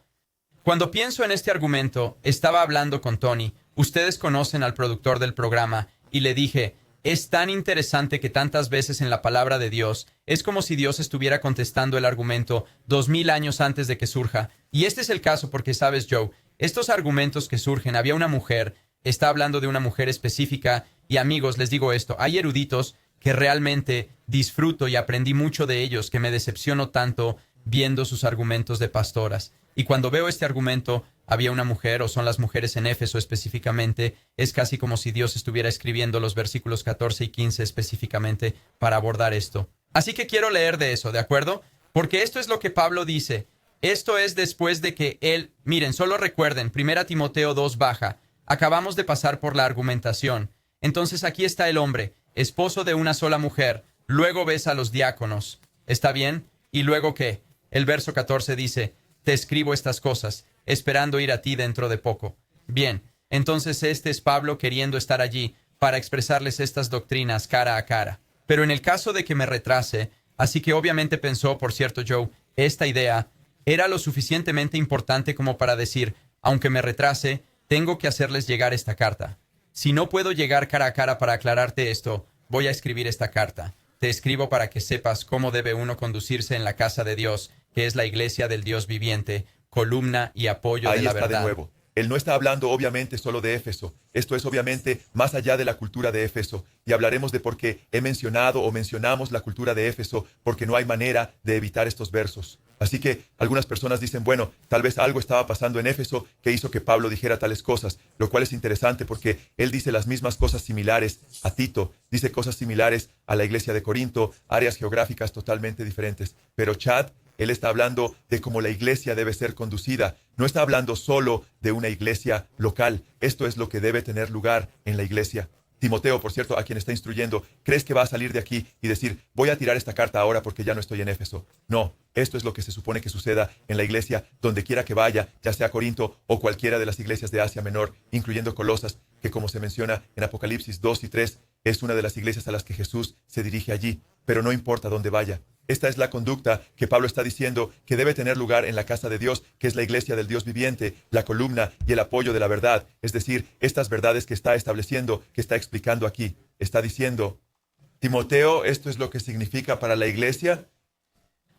cuando pienso en este argumento, estaba hablando con Tony. Ustedes conocen al productor del programa y le dije, es tan interesante que tantas veces en la palabra de Dios es como si Dios estuviera contestando el argumento 2000 años antes de que surja. Y este es el caso porque, sabes, Joe, estos argumentos que surgen, había una mujer, está hablando de una mujer específica, y amigos, les digo esto, hay eruditos que realmente disfruto y aprendí mucho de ellos, que me decepciono tanto viendo sus argumentos de pastoras. Y cuando veo este argumento, había una mujer, o son las mujeres en Éfeso específicamente, es casi como si Dios estuviera escribiendo los versículos 14 y 15 específicamente para abordar esto. Así que quiero leer de eso, ¿de acuerdo? Porque esto es lo que Pablo dice. Esto es después de que él, miren, solo recuerden, 1 Timoteo 2 baja, acabamos de pasar por la argumentación. Entonces aquí está el hombre, esposo de una sola mujer, luego ves a los diáconos. ¿Está bien? ¿Y luego qué? El verso 14 dice, te escribo estas cosas, esperando ir a ti dentro de poco. Bien, entonces este es Pablo queriendo estar allí para expresarles estas doctrinas cara a cara. Pero en el caso de que me retrase, así que obviamente pensó, por cierto, Joe, esta idea era lo suficientemente importante como para decir, aunque me retrase, tengo que hacerles llegar esta carta. Si no puedo llegar cara a cara para aclararte esto, voy a escribir esta carta. Te escribo para que sepas cómo debe uno conducirse en la casa de Dios, que es la iglesia del Dios viviente, columna y apoyo de la verdad. Ahí está de nuevo. Él no está hablando obviamente solo de Éfeso. Esto es obviamente más allá de la cultura de Éfeso. Y hablaremos de por qué he mencionado o mencionamos la cultura de Éfeso, porque no hay manera de evitar estos versos. Así que algunas personas dicen, bueno, tal vez algo estaba pasando en Éfeso que hizo que Pablo dijera tales cosas, lo cual es interesante porque él dice las mismas cosas similares a Tito, dice cosas similares a la iglesia de Corinto, áreas geográficas totalmente diferentes. Pero Chad, él está hablando de cómo la iglesia debe ser conducida. No está hablando solo de una iglesia local. Esto es lo que debe tener lugar en la iglesia. Timoteo, por cierto, a quien está instruyendo, ¿crees que va a salir de aquí y decir, voy a tirar esta carta ahora porque ya no estoy en Éfeso? No, esto es lo que se supone que suceda en la iglesia, donde quiera que vaya, ya sea Corinto o cualquiera de las iglesias de Asia Menor, incluyendo Colosas, que como se menciona en Apocalipsis 2 y 3, es una de las iglesias a las que Jesús se dirige allí, pero no importa dónde vaya. Esta es la conducta que Pablo está diciendo que debe tener lugar en la casa de Dios, que es la iglesia del Dios viviente, la columna y el apoyo de la verdad. Es decir, estas verdades que está estableciendo, que está explicando aquí. Está diciendo, Timoteo, esto es lo que significa para la iglesia.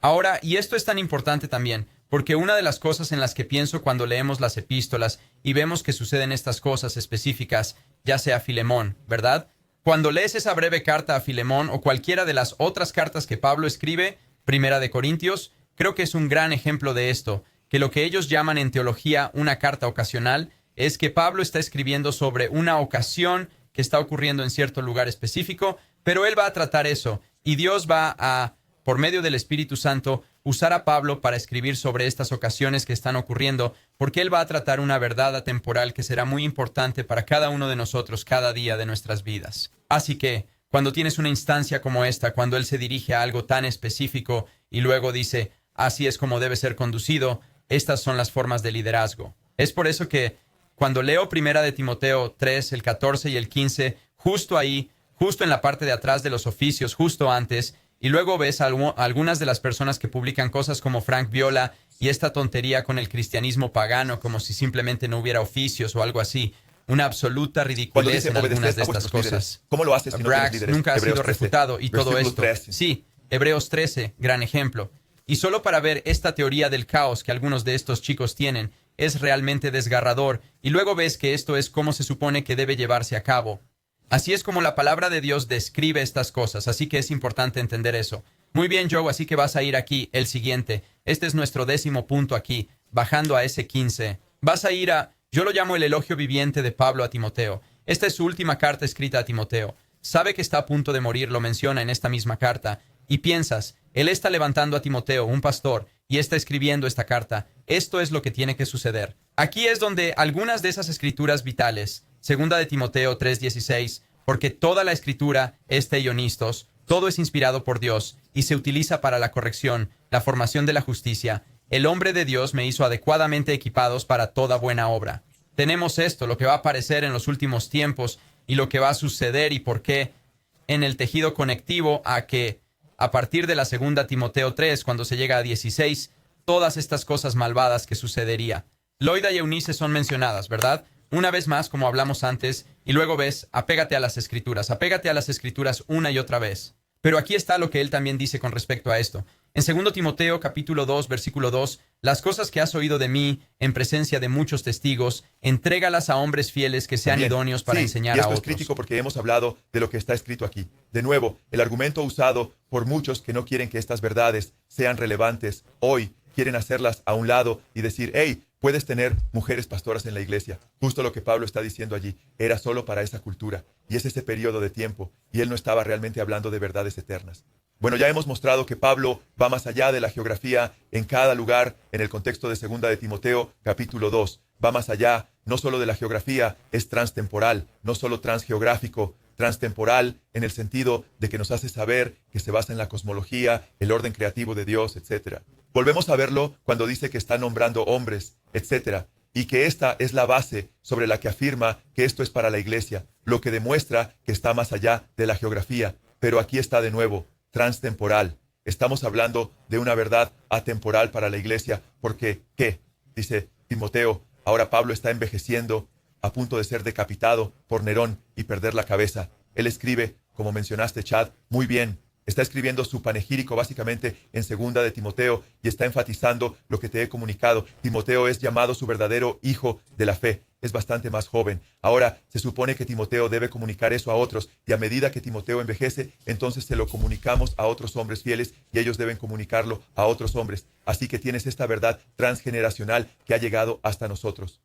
Ahora, y esto es tan importante también, porque una de las cosas en las que pienso cuando leemos las epístolas y vemos que suceden estas cosas específicas, ya sea Filemón, ¿verdad? Cuando lees esa breve carta a Filemón o cualquiera de las otras cartas que Pablo escribe, Primera de Corintios, creo que es un gran ejemplo de esto, que lo que ellos llaman en teología una carta ocasional es que Pablo está escribiendo sobre una ocasión que está ocurriendo en cierto lugar específico, pero él va a tratar eso y Dios va a, por medio del Espíritu Santo, usar a Pablo para escribir sobre estas ocasiones que están ocurriendo, porque él va a tratar una verdad atemporal que será muy importante para cada uno de nosotros cada día de nuestras vidas. Así que, cuando tienes una instancia como esta, cuando él se dirige a algo tan específico y luego dice, así es como debe ser conducido, estas son las formas de liderazgo. Es por eso que, cuando leo Primera de Timoteo 3, el 14 y el 15, justo ahí, justo en la parte de atrás de los oficios, justo antes, y luego ves algunas de las personas que publican cosas como Frank Viola y esta tontería con el cristianismo pagano, como si simplemente no hubiera oficios o algo así. Una absoluta ridiculez en algunas de estas cosas. ¿Cómo lo haces si no tienes líderes? Nunca ha sido 13, refutado y todo versículo esto. 13. Sí, Hebreos 13, gran ejemplo. Y solo para ver esta teoría del caos que algunos de estos chicos tienen, es realmente desgarrador. Y luego ves que esto es cómo se supone que debe llevarse a cabo. Así es como la palabra de Dios describe estas cosas, así que es importante entender eso. Muy bien, Joe, así que vas a ir aquí, el siguiente. Este es nuestro 10º punto aquí, bajando a ese 15. Vas a ir a, yo lo llamo el elogio viviente de Pablo a Timoteo. Esta es su última carta escrita a Timoteo. Sabe que está a punto de morir, lo menciona en esta misma carta. Y piensas, él está levantando a Timoteo, un pastor, y está escribiendo esta carta. Esto es lo que tiene que suceder. Aquí es donde algunas de esas escrituras vitales, Segunda de Timoteo 3:16, porque toda la escritura es teionistos, todo es inspirado por Dios y se utiliza para la corrección, la formación de la justicia. El hombre de Dios me hizo adecuadamente equipados para toda buena obra. Tenemos esto, lo que va a aparecer en los últimos tiempos y lo que va a suceder y por qué en el tejido conectivo a que a partir de la Segunda Timoteo 3, cuando se llega a 16, todas estas cosas malvadas que sucedería. Loida y Eunice son mencionadas, ¿verdad? Una vez más, como hablamos antes, y luego ves, apégate a las escrituras una y otra vez. Pero aquí está lo que él también dice con respecto a esto. En 2 Timoteo capítulo 2, versículo 2, las cosas que has oído de mí en presencia de muchos testigos, entrégalas a hombres fieles que sean idóneos para enseñar a otros. Esto es crítico porque hemos hablado de lo que está escrito aquí. De nuevo, el argumento usado por muchos que no quieren que estas verdades sean relevantes hoy, quieren hacerlas a un lado y decir, hey, puedes tener mujeres pastoras en la iglesia. Justo lo que Pablo está diciendo allí, era solo para esa cultura, y es ese periodo de tiempo, y él no estaba realmente hablando de verdades eternas. Bueno, ya hemos mostrado que Pablo va más allá de la geografía en cada lugar en el contexto de 2 de Timoteo, capítulo 2. Va más allá, no solo de la geografía, es transtemporal, no solo transgeográfico, transtemporal en el sentido de que nos hace saber que se basa en la cosmología, el orden creativo de Dios, etc. Volvemos a verlo cuando dice que está nombrando hombres, etc. Y que esta es la base sobre la que afirma que esto es para la iglesia, lo que demuestra que está más allá de la geografía. Pero aquí está de nuevo, transtemporal. Estamos hablando de una verdad atemporal para la iglesia, porque, ¿qué? Dice Timoteo, ahora Pablo está envejeciendo, a punto de ser decapitado por Nerón y perder la cabeza. Él escribe, como mencionaste, Chad, muy bien. Está escribiendo su panegírico básicamente en 2 de Timoteo y está enfatizando lo que te he comunicado. Timoteo es llamado su verdadero hijo de la fe. Es bastante más joven. Ahora se supone que Timoteo debe comunicar eso a otros y a medida que Timoteo envejece, entonces se lo comunicamos a otros hombres fieles y ellos deben comunicarlo a otros hombres. Así que tienes esta verdad transgeneracional que ha llegado hasta nosotros.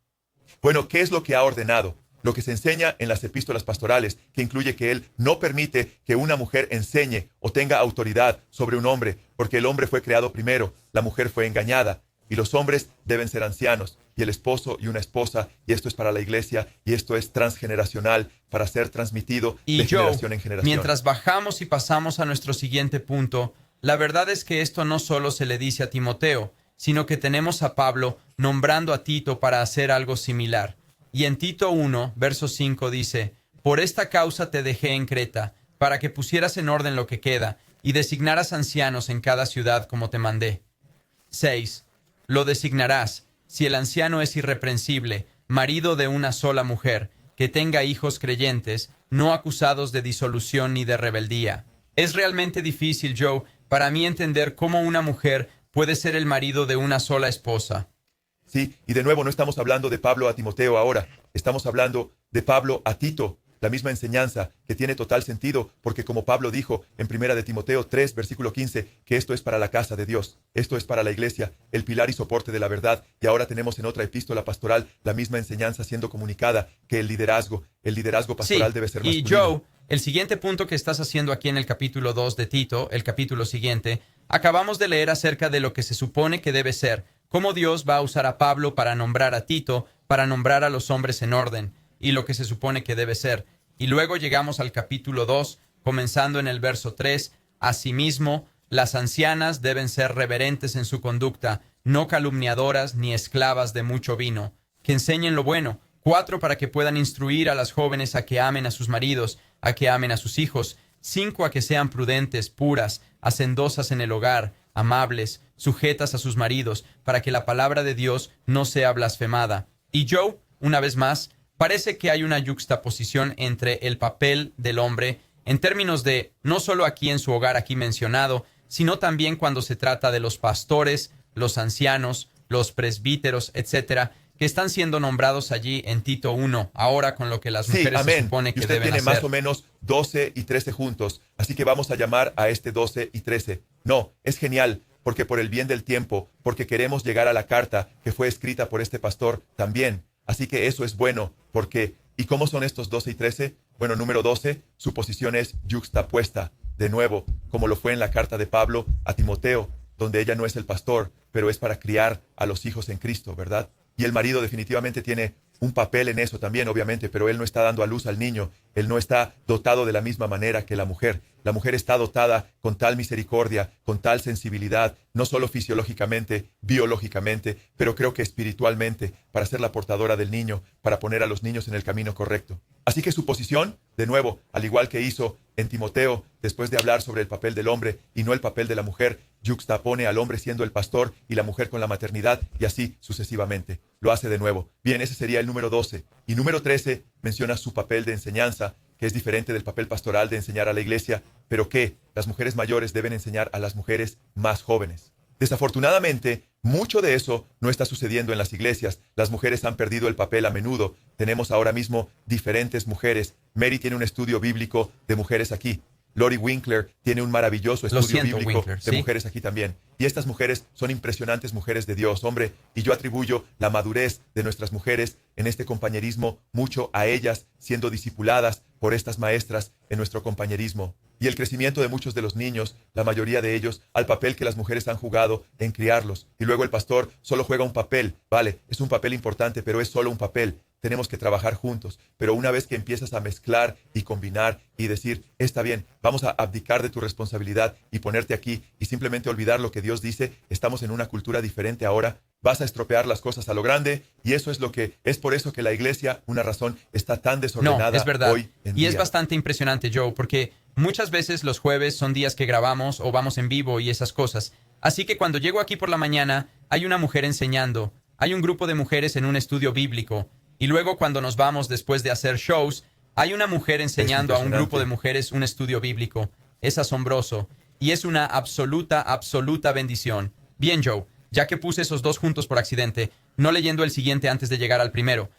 Bueno, ¿qué es lo que ha ordenado? Lo que se enseña en las epístolas pastorales, que incluye que él no permite que una mujer enseñe o tenga autoridad sobre un hombre, porque el hombre fue creado primero, la mujer fue engañada, y los hombres deben ser ancianos, y el esposo y una esposa, y esto es para la iglesia, y esto es transgeneracional, para ser transmitido de generación en generación. Mientras bajamos y pasamos a nuestro siguiente punto, la verdad es que esto no solo se le dice a Timoteo, sino que tenemos a Pablo nombrando a Tito para hacer algo similar. Y en Tito 1, verso 5 dice, Por esta causa te dejé en Creta, para que pusieras en orden lo que queda, y designaras ancianos en cada ciudad como te mandé. 6. Lo designarás, si el anciano es irreprensible, marido de una sola mujer, que tenga hijos creyentes, no acusados de disolución ni de rebeldía. Es realmente difícil, Joe, para mí entender cómo una mujer puede ser el marido de una sola esposa. Sí, y de nuevo no estamos hablando de Pablo a Timoteo ahora, estamos hablando de Pablo a Tito, la misma enseñanza que tiene total sentido, porque como Pablo dijo en 1 de Timoteo 3, versículo 15, que esto es para la casa de Dios, esto es para la iglesia, el pilar y soporte de la verdad, y ahora tenemos en otra epístola pastoral la misma enseñanza siendo comunicada, que el liderazgo pastoral debe ser masculino. Y Joe, el siguiente punto que estás haciendo aquí en el capítulo 2 de Tito, el capítulo siguiente, acabamos de leer acerca de lo que se supone que debe ser, cómo Dios va a usar a Pablo para nombrar a Tito, para nombrar a los hombres en orden, y lo que se supone que debe ser. Y luego llegamos al capítulo 2, comenzando en el verso 3. Asimismo, las ancianas deben ser reverentes en su conducta, no calumniadoras ni esclavas de mucho vino, que enseñen lo bueno. 4, para que puedan instruir a las jóvenes a que amen a sus maridos, a que amen a sus hijos. 5, a que sean prudentes, puras, hacendosas en el hogar, amables, sujetas a sus maridos, para que la palabra de Dios no sea blasfemada. Y Joe, una vez más, parece que hay una yuxtaposición entre el papel del hombre en términos de no solo aquí en su hogar, aquí mencionado, sino también cuando se trata de los pastores, los ancianos, los presbíteros, etcétera, que están siendo nombrados allí en Tito 1, ahora con lo que las mujeres se supone que deben hacer. Y usted tiene más o menos 12 y 13 juntos, así que vamos a llamar a este 12 y 13. No, es genial, porque por el bien del tiempo, porque queremos llegar a la carta que fue escrita por este pastor también. Así que eso es bueno, porque ¿y cómo son estos 12 y 13? Bueno, número 12, su posición es yuxtapuesta, de nuevo, como lo fue en la carta de Pablo a Timoteo, donde ella no es el pastor, pero es para criar a los hijos en Cristo, ¿verdad? Y el marido definitivamente tiene un papel en eso también, obviamente, pero él no está dando a luz al niño, él no está dotado de la misma manera que la mujer. La mujer está dotada con tal misericordia, con tal sensibilidad, no solo fisiológicamente, biológicamente, pero creo que espiritualmente, para ser la portadora del niño, para poner a los niños en el camino correcto. Así que su posición, de nuevo, al igual que hizo en Timoteo, después de hablar sobre el papel del hombre y no el papel de la mujer, yuxtapone al hombre siendo el pastor y la mujer con la maternidad, y así sucesivamente. Lo hace de nuevo. Bien, ese sería el número 12. Y número 13 menciona su papel de enseñanza, que es diferente del papel pastoral de enseñar a la iglesia, pero que las mujeres mayores deben enseñar a las mujeres más jóvenes. Desafortunadamente, mucho de eso no está sucediendo en las iglesias. Las mujeres han perdido el papel a menudo. Tenemos ahora mismo diferentes mujeres. Mary tiene un estudio bíblico de mujeres aquí. Lori Winkler tiene un maravilloso estudio bíblico de mujeres aquí también. Y estas mujeres son impresionantes mujeres de Dios, hombre. Y yo atribuyo la madurez de nuestras mujeres en este compañerismo mucho a ellas, siendo discipuladas por estas maestras en nuestro compañerismo. Y el crecimiento de muchos de los niños, la mayoría de ellos, al papel que las mujeres han jugado en criarlos. Y luego el pastor solo juega un papel. Vale, es un papel importante, pero es solo un papel. Tenemos que trabajar juntos. Pero una vez que empiezas a mezclar y combinar y decir, está bien, vamos a abdicar de tu responsabilidad y ponerte aquí y simplemente olvidar lo que Dios dice, estamos en una cultura diferente ahora, vas a estropear las cosas a lo grande, y eso es por eso que la iglesia, una razón, está tan desordenada. No, es verdad. Hoy en día. Es bastante impresionante, Joe, porque muchas veces los jueves son días que grabamos o vamos en vivo y esas cosas. Así que cuando llego aquí por la mañana, hay una mujer enseñando, hay un grupo de mujeres en un estudio bíblico, y luego cuando nos vamos después de hacer shows, hay una mujer enseñando a un grupo de mujeres un estudio bíblico. Es asombroso, y es una absoluta bendición. Bien, Joe, ya que puse esos dos juntos por accidente, no leyendo el siguiente antes de llegar al primero,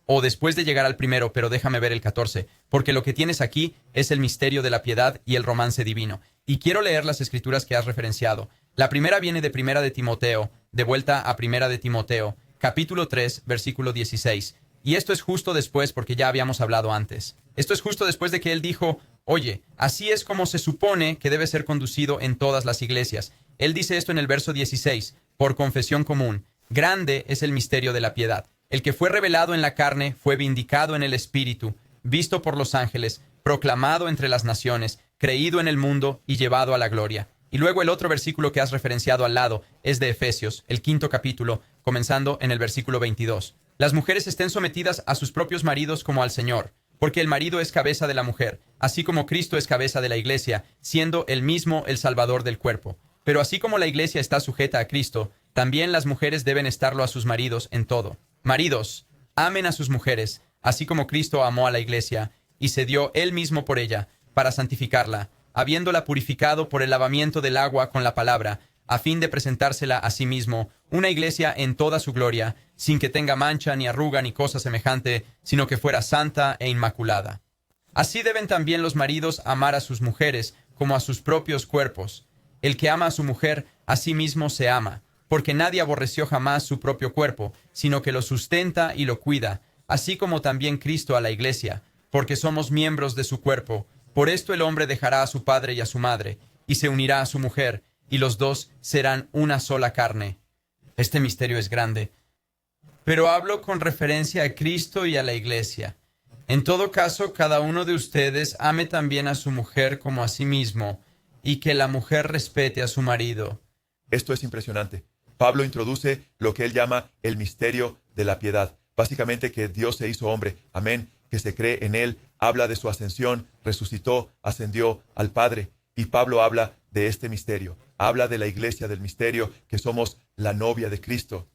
o después de llegar al primero, pero déjame ver el 14, porque lo que tienes aquí es el misterio de la piedad y el romance divino. Y quiero leer las escrituras que has referenciado. La primera viene de Primera de Timoteo, de vuelta a Primera de Timoteo, capítulo 3, versículo 16. Y esto es justo después, porque ya habíamos hablado antes. Esto es justo después de que él dijo, oye, así es como se supone que debe ser conducido en todas las iglesias. Él dice esto en el verso 16, por confesión común. Grande es el misterio de la piedad. El que fue revelado en la carne fue vindicado en el espíritu, visto por los ángeles, proclamado entre las naciones, creído en el mundo y llevado a la gloria. Y luego el otro versículo que has referenciado al lado es de Efesios, el 5º capítulo, comenzando en el versículo 22. Las mujeres estén sometidas a sus propios maridos como al Señor, porque el marido es cabeza de la mujer, así como Cristo es cabeza de la iglesia, siendo él mismo el Salvador del cuerpo. Pero así como la iglesia está sujeta a Cristo, también las mujeres deben estarlo a sus maridos en todo. Maridos, amen a sus mujeres, así como Cristo amó a la iglesia, y se dio él mismo por ella, para santificarla, habiéndola purificado por el lavamiento del agua con la palabra, a fin de presentársela a sí mismo, una iglesia en toda su gloria, sin que tenga mancha, ni arruga, ni cosa semejante, sino que fuera santa e inmaculada. Así deben también los maridos amar a sus mujeres, como a sus propios cuerpos. El que ama a su mujer, a sí mismo se ama, porque nadie aborreció jamás su propio cuerpo, sino que lo sustenta y lo cuida, así como también Cristo a la iglesia, porque somos miembros de su cuerpo. Por esto el hombre dejará a su padre y a su madre, y se unirá a su mujer, y los dos serán una sola carne. Este misterio es grande, pero hablo con referencia a Cristo y a la iglesia. En todo caso, cada uno de ustedes ame también a su mujer como a sí mismo, y que la mujer respete a su marido. Esto es impresionante. Pablo introduce lo que él llama el misterio de la piedad. Básicamente que Dios se hizo hombre. Amén. Que se cree en él. Habla de su ascensión. Resucitó, ascendió al Padre. Y Pablo habla de este misterio. Habla de la iglesia, del misterio que somos la novia de Cristo.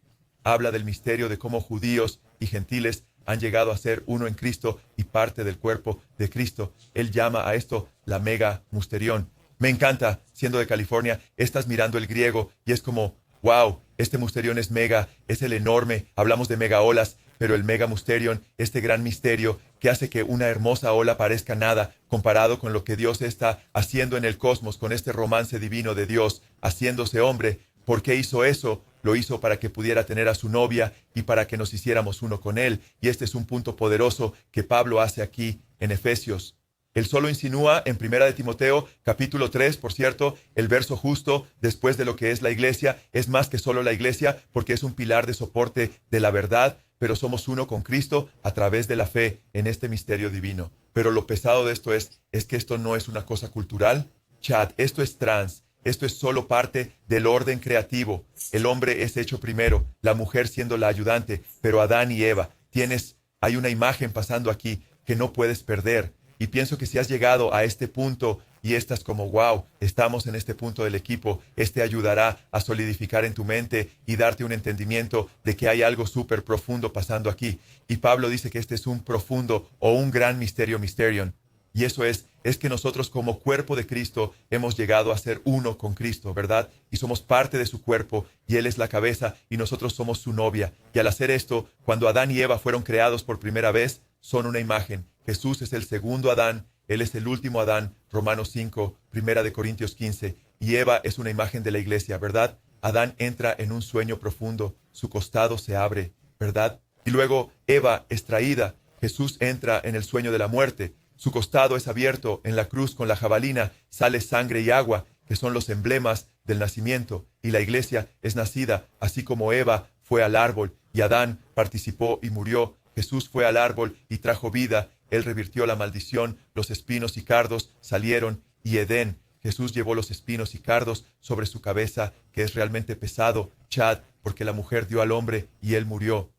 Habla del misterio de cómo judíos y gentiles han llegado a ser uno en Cristo y parte del cuerpo de Cristo. Él llama a esto la mega musterión. Me encanta, siendo de California, estás mirando el griego y es como, wow, este musterión es mega, es el enorme. Hablamos de mega olas, pero el mega musterión, este gran misterio que hace que una hermosa ola parezca nada comparado con lo que Dios está haciendo en el cosmos, con este romance divino de Dios haciéndose hombre. ¿Por qué hizo eso? Lo hizo para que pudiera tener a su novia y para que nos hiciéramos uno con él. Y este es un punto poderoso que Pablo hace aquí en Efesios. Él solo insinúa en 1 de Timoteo, capítulo 3, por cierto, el verso justo después de lo que es la iglesia. Es más que solo la iglesia porque es un pilar de soporte de la verdad, pero somos uno con Cristo a través de la fe en este misterio divino. Pero lo pesado de esto es que esto no es una cosa cultural. Chad, esto es trans. Esto es solo parte del orden creativo. El hombre es hecho primero, la mujer siendo la ayudante, pero Adán y Eva. Hay una imagen pasando aquí que no puedes perder. Y pienso que si has llegado a este punto y estás como, wow, estamos en este punto del equipo, este ayudará a solidificar en tu mente y darte un entendimiento de que hay algo súper profundo pasando aquí. Y Pablo dice que este es un profundo o un gran misterion. Y eso es que nosotros como cuerpo de Cristo hemos llegado a ser uno con Cristo, ¿verdad? Y somos parte de su cuerpo y Él es la cabeza y nosotros somos su novia. Y al hacer esto, cuando Adán y Eva fueron creados por primera vez, son una imagen. Jesús es el segundo Adán, Él es el último Adán, Romanos 5, 1 de Corintios 15. Y Eva es una imagen de la iglesia, ¿verdad? Adán entra en un sueño profundo, su costado se abre, ¿verdad? Y luego Eva es traída, Jesús entra en el sueño de la muerte. Su costado es abierto en la cruz con la jabalina, sale sangre y agua, que son los emblemas del nacimiento. Y la iglesia es nacida, así como Eva fue al árbol y Adán participó y murió. Jesús fue al árbol y trajo vida. Él revirtió la maldición, los espinos y cardos salieron y Edén. Jesús llevó los espinos y cardos sobre su cabeza, que es realmente pesado, Chad, porque la mujer dio al hombre y él murió.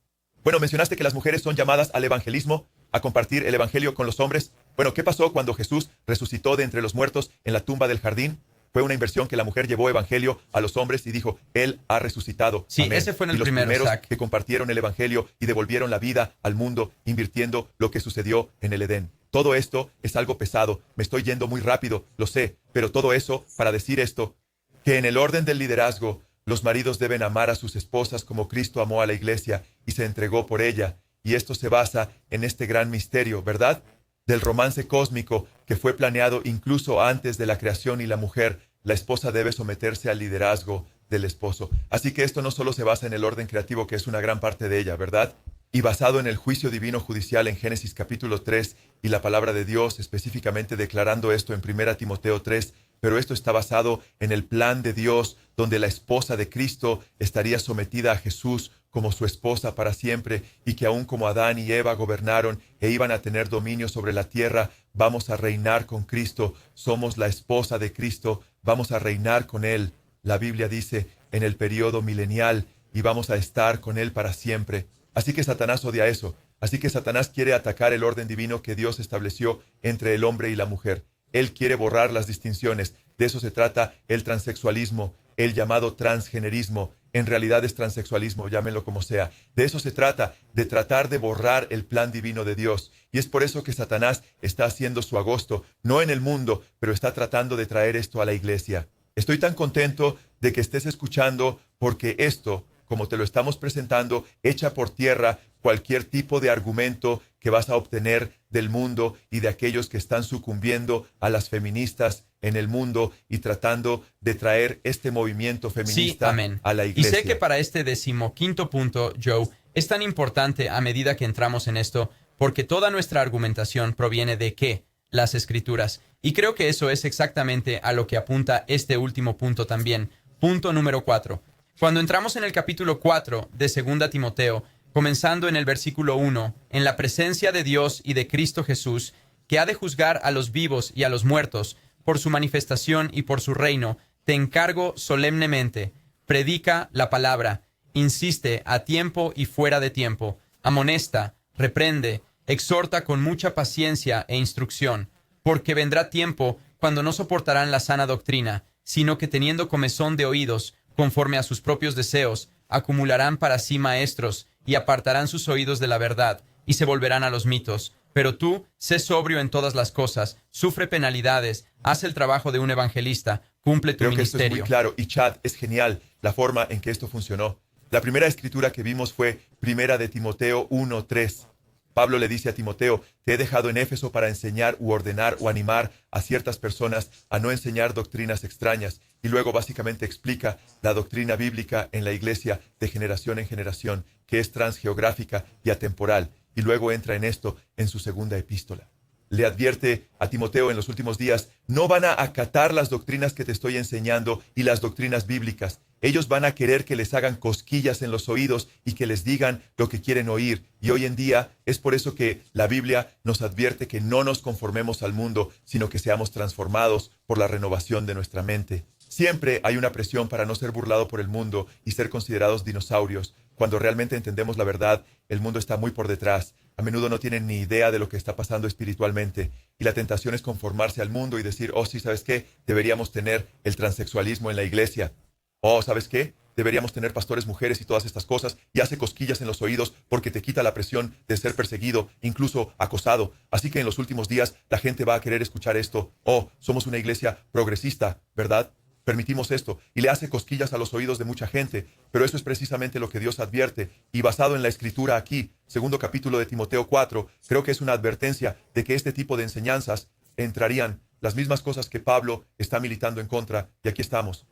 Bueno, mencionaste que las mujeres son llamadas al evangelismo, a compartir el evangelio con los hombres. Bueno, ¿qué pasó cuando Jesús resucitó de entre los muertos en la tumba del jardín? Fue una inversión que la mujer llevó evangelio a los hombres y dijo, Él ha resucitado. Sí, Amén. ese fue en el y los primero, primeros Zach. que compartieron el evangelio y devolvieron la vida al mundo, invirtiendo lo que sucedió en el Edén. Todo esto es algo pesado. Me estoy yendo muy rápido, lo sé, pero todo eso para decir esto, que en el orden del liderazgo, los maridos deben amar a sus esposas como Cristo amó a la iglesia y se entregó por ella. Y esto se basa en este gran misterio, ¿verdad? Del romance cósmico que fue planeado incluso antes de la creación y la mujer. La esposa debe someterse al liderazgo del esposo. Así que esto no solo se basa en el orden creativo, que es una gran parte de ella, ¿verdad? Y basado en el juicio divino judicial en Génesis capítulo 3 y la palabra de Dios específicamente declarando esto en 1 Timoteo 3, pero esto está basado en el plan de Dios, donde la esposa de Cristo estaría sometida a Jesús como su esposa para siempre, y que aun como Adán y Eva gobernaron e iban a tener dominio sobre la tierra, vamos a reinar con Cristo, somos la esposa de Cristo, vamos a reinar con Él, la Biblia dice, en el periodo milenial, y vamos a estar con Él para siempre. Así que Satanás odia eso. Así que Satanás quiere atacar el orden divino que Dios estableció entre el hombre y la mujer. Él quiere borrar las distinciones. De eso se trata el transexualismo, el llamado transgenerismo. En realidad es transexualismo, llámenlo como sea. De eso se trata, de tratar de borrar el plan divino de Dios. Y es por eso que Satanás está haciendo su agosto, no en el mundo, pero está tratando de traer esto a la iglesia. Estoy tan contento de que estés escuchando, porque esto, como te lo estamos presentando, echa por tierra cualquier tipo de argumento que vas a obtener del mundo y de aquellos que están sucumbiendo a las feministas en el mundo y tratando de traer este movimiento feminista a la iglesia. Y sé que para este 15º punto, Joe, es tan importante a medida que entramos en esto, porque toda nuestra argumentación proviene de ¿qué? Las Escrituras. Y creo que eso es exactamente a lo que apunta este último punto también. Punto número 4. Cuando entramos en el capítulo 4 de 2 Timoteo, comenzando en el versículo 1, en la presencia de Dios y de Cristo Jesús, que ha de juzgar a los vivos y a los muertos, por su manifestación y por su reino, te encargo solemnemente, predica la palabra, insiste a tiempo y fuera de tiempo, amonesta, reprende, exhorta con mucha paciencia e instrucción, porque vendrá tiempo cuando no soportarán la sana doctrina, sino que teniendo comezón de oídos, conforme a sus propios deseos, acumularán para sí maestros y apartarán sus oídos de la verdad y se volverán a los mitos. Pero tú, sé sobrio en todas las cosas, sufre penalidades, haz el trabajo de un evangelista, cumple tu Creo ministerio. Que esto es muy claro, y Chad, es genial la forma en que esto funcionó. La primera escritura que vimos fue 1 Timoteo 1:3. Pablo le dice a Timoteo, te he dejado en Éfeso para enseñar u ordenar o animar a ciertas personas a no enseñar doctrinas extrañas. Y luego básicamente explica la doctrina bíblica en la iglesia de generación en generación, que es transgeográfica y atemporal. Y luego entra en esto en su segunda epístola. Le advierte a Timoteo en los últimos días, no van a acatar las doctrinas que te estoy enseñando y las doctrinas bíblicas. Ellos van a querer que les hagan cosquillas en los oídos y que les digan lo que quieren oír. Y hoy en día es por eso que la Biblia nos advierte que no nos conformemos al mundo, sino que seamos transformados por la renovación de nuestra mente. Siempre hay una presión para no ser burlado por el mundo y ser considerados dinosaurios. Cuando realmente entendemos la verdad, el mundo está muy por detrás. A menudo no tienen ni idea de lo que está pasando espiritualmente. Y la tentación es conformarse al mundo y decir, oh, sí, ¿sabes qué? Deberíamos tener el transexualismo en la iglesia. Oh, ¿sabes qué? Deberíamos tener pastores mujeres y todas estas cosas, y hace cosquillas en los oídos porque te quita la presión de ser perseguido, incluso acosado. Así que en los últimos días la gente va a querer escuchar esto. Oh, somos una iglesia progresista, ¿verdad? Permitimos esto, y le hace cosquillas a los oídos de mucha gente, pero eso es precisamente lo que Dios advierte, y basado en la escritura aquí, segundo capítulo de Timoteo 4, creo que es una advertencia de que este tipo de enseñanzas entrarían las mismas cosas que Pablo está militando en contra, y aquí estamos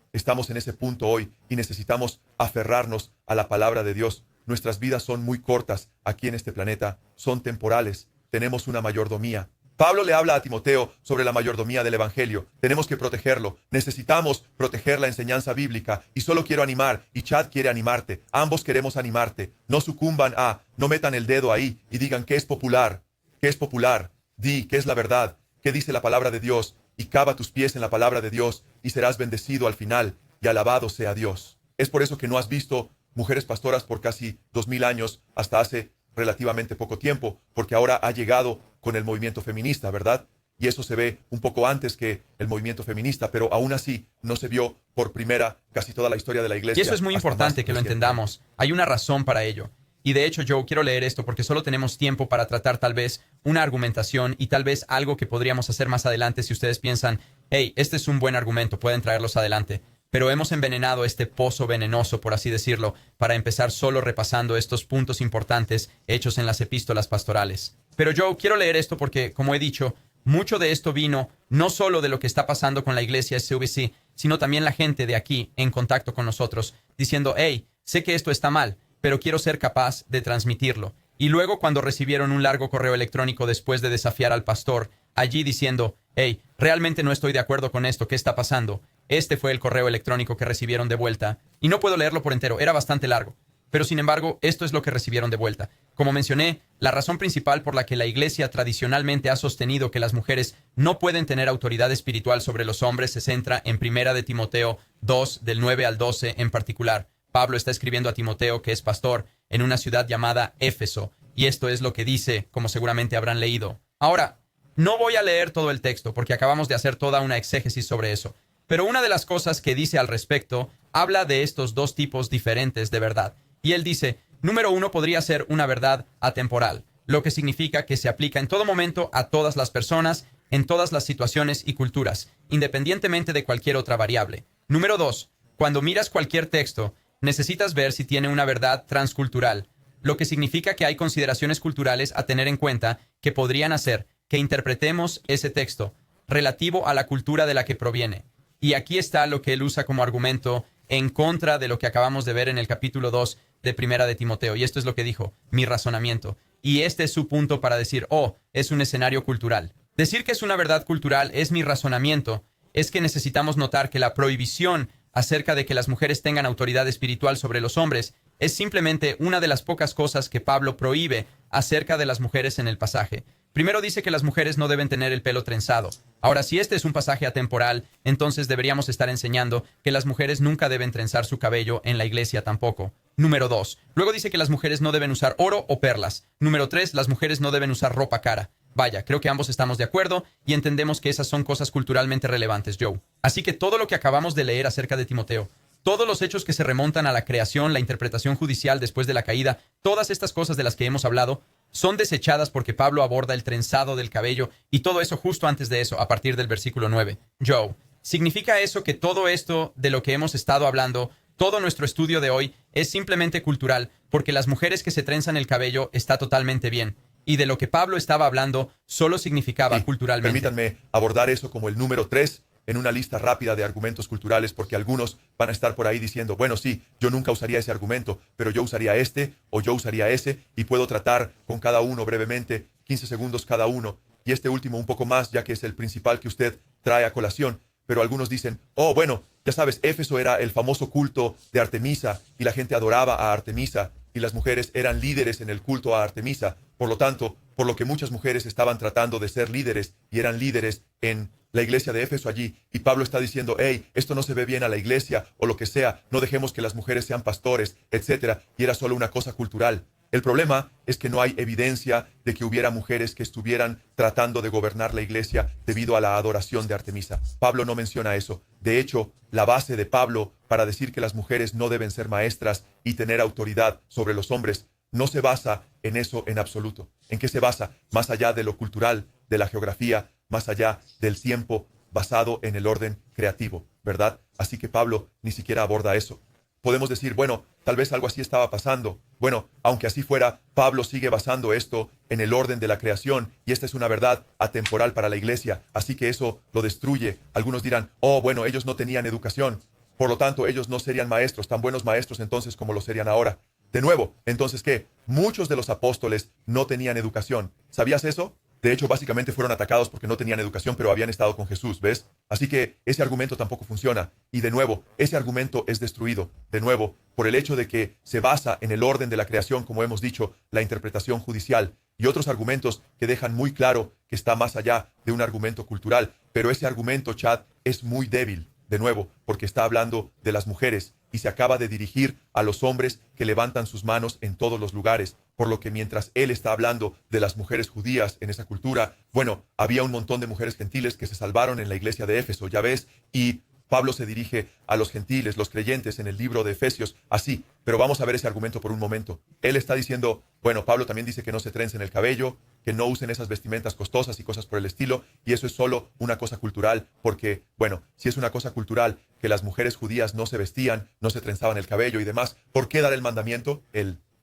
en ese punto hoy, y necesitamos aferrarnos a la palabra de Dios. Nuestras vidas son muy cortas aquí en este planeta, son temporales, tenemos una mayordomía. Pablo le habla a Timoteo sobre la mayordomía del Evangelio. Tenemos que protegerlo. Necesitamos proteger la enseñanza bíblica. Y solo quiero animar, y Chad quiere animarte. Ambos queremos animarte. No sucumban no metan el dedo ahí y digan qué es popular. ¿Qué es popular? Di qué es la verdad. ¿Qué dice la palabra de Dios? Y cava tus pies en la palabra de Dios y serás bendecido al final. Y alabado sea Dios. Es por eso que no has visto mujeres pastoras por casi 2000 años hasta hace relativamente poco tiempo, porque ahora ha llegado con el movimiento feminista, ¿verdad? Y eso se ve un poco antes que el movimiento feminista, pero aún así no se vio por primera casi toda la historia de la iglesia. Y eso es muy importante que lo entendamos. Hay una razón para ello. Y de hecho, Joe, quiero leer esto porque solo tenemos tiempo para tratar tal vez una argumentación y tal vez algo que podríamos hacer más adelante si ustedes piensan, hey, este es un buen argumento, pueden traerlos adelante. Pero hemos envenenado este pozo venenoso, por así decirlo, para empezar solo repasando estos puntos importantes hechos en las epístolas pastorales. Pero yo quiero leer esto porque, como he dicho, mucho de esto vino no solo de lo que está pasando con la iglesia SUBC, sino también la gente de aquí en contacto con nosotros, diciendo, hey, sé que esto está mal, pero quiero ser capaz de transmitirlo. Y luego cuando recibieron un largo correo electrónico después de desafiar al pastor, allí diciendo, hey, realmente no estoy de acuerdo con esto, ¿qué está pasando? Este fue el correo electrónico que recibieron de vuelta. Y no puedo leerlo por entero, era bastante largo. Pero sin embargo, esto es lo que recibieron de vuelta. Como mencioné, la razón principal por la que la iglesia tradicionalmente ha sostenido que las mujeres no pueden tener autoridad espiritual sobre los hombres se centra en 1 Timoteo 2, del 9 al 12 en particular. Pablo está escribiendo a Timoteo, que es pastor, en una ciudad llamada Éfeso, Y esto es lo que dice, como seguramente habrán leído. Ahora, no voy a leer todo el texto porque acabamos de hacer toda una exégesis sobre eso. Pero una de las cosas que dice al respecto habla de estos dos tipos diferentes de verdad. Y él dice, número uno podría ser una verdad atemporal, lo que significa que se aplica en todo momento a todas las personas, en todas las situaciones y culturas, independientemente de cualquier otra variable. Número dos, cuando miras cualquier texto, necesitas ver si tiene una verdad transcultural, lo que significa que hay consideraciones culturales a tener en cuenta que podrían hacer que interpretemos ese texto relativo a la cultura de la que proviene. Y aquí está lo que él usa como argumento en contra de lo que acabamos de ver en el capítulo 2 de Primera de Timoteo. Y esto es lo que dijo, mi razonamiento. Y este es su punto para decir, es un escenario cultural. Decir que es una verdad cultural es mi razonamiento, es que necesitamos notar que la prohibición acerca de que las mujeres tengan autoridad espiritual sobre los hombres es simplemente una de las pocas cosas que Pablo prohíbe acerca de las mujeres en el pasaje. Primero dice que las mujeres no deben tener el pelo trenzado. Ahora, si este es un pasaje atemporal, entonces deberíamos estar enseñando que las mujeres nunca deben trenzar su cabello en la iglesia tampoco. Número 2. Luego dice que las mujeres no deben usar oro o perlas. Número 3. Las mujeres no deben usar ropa cara. Vaya, creo que ambos estamos de acuerdo y entendemos que esas son cosas culturalmente relevantes, Joe. Así que todo lo que acabamos de leer acerca de Timoteo, todos los hechos que se remontan a la creación, la interpretación judicial después de la caída, todas estas cosas de las que hemos hablado, son desechadas porque Pablo aborda el trenzado del cabello y todo eso justo antes de eso, a partir del versículo 9. Joe, ¿significa eso que todo esto de lo que hemos estado hablando, todo nuestro estudio de hoy, es simplemente cultural porque las mujeres que se trenzan el cabello está totalmente bien? Y de lo que Pablo estaba hablando solo significaba culturalmente. Permítanme abordar eso como el número 3 en una lista rápida de argumentos culturales, porque algunos van a estar por ahí diciendo, bueno, sí, yo nunca usaría ese argumento, pero yo usaría este o yo usaría ese, y puedo tratar con cada uno brevemente, 15 segundos cada uno, y este último un poco más, ya que es el principal que usted trae a colación. Pero algunos dicen, bueno, ya sabes, Éfeso era el famoso culto de Artemisa, y la gente adoraba a Artemisa, y las mujeres eran líderes en el culto a Artemisa. Por lo tanto, por lo que muchas mujeres estaban tratando de ser líderes, y eran líderes en la iglesia de Éfeso allí, y Pablo está diciendo, esto no se ve bien a la iglesia, o lo que sea, no dejemos que las mujeres sean pastores, etc., y era solo una cosa cultural. El problema es que no hay evidencia de que hubiera mujeres que estuvieran tratando de gobernar la iglesia debido a la adoración de Artemisa. Pablo no menciona eso. De hecho, la base de Pablo para decir que las mujeres no deben ser maestras y tener autoridad sobre los hombres no se basa en eso en absoluto. ¿En qué se basa? Más allá de lo cultural, de la geografía, más allá del tiempo, basado en el orden creativo, ¿verdad? Así que Pablo ni siquiera aborda eso. Podemos decir, bueno, tal vez algo así estaba pasando. Bueno, aunque así fuera, Pablo sigue basando esto en el orden de la creación, y esta es una verdad atemporal para la iglesia, así que eso lo destruye. Algunos dirán, bueno, ellos no tenían educación, por lo tanto ellos no serían maestros, tan buenos maestros entonces como lo serían ahora. De nuevo, entonces, ¿qué? Muchos de los apóstoles no tenían educación. ¿Sabías eso? De hecho, básicamente fueron atacados porque no tenían educación, pero habían estado con Jesús, ¿ves? Así que ese argumento tampoco funciona. Y de nuevo, ese argumento es destruido. De nuevo, por el hecho de que se basa en el orden de la creación, como hemos dicho, la interpretación judicial, y otros argumentos que dejan muy claro que está más allá de un argumento cultural. Pero ese argumento, Chad, es muy débil. De nuevo, porque está hablando de las mujeres y se acaba de dirigir a los hombres que levantan sus manos en todos los lugares, por lo que mientras él está hablando de las mujeres judías en esa cultura, bueno, había un montón de mujeres gentiles que se salvaron en la iglesia de Éfeso, ya ves, y Pablo se dirige a los gentiles, los creyentes en el libro de Efesios, así, pero vamos a ver ese argumento por un momento. Él está diciendo, bueno, Pablo también dice que no se trencen el cabello, que no usen esas vestimentas costosas y cosas por el estilo, y eso es solo una cosa cultural, porque, bueno, si es una cosa cultural que las mujeres judías no se vestían, no se trenzaban el cabello y demás, ¿por qué dar el mandamiento?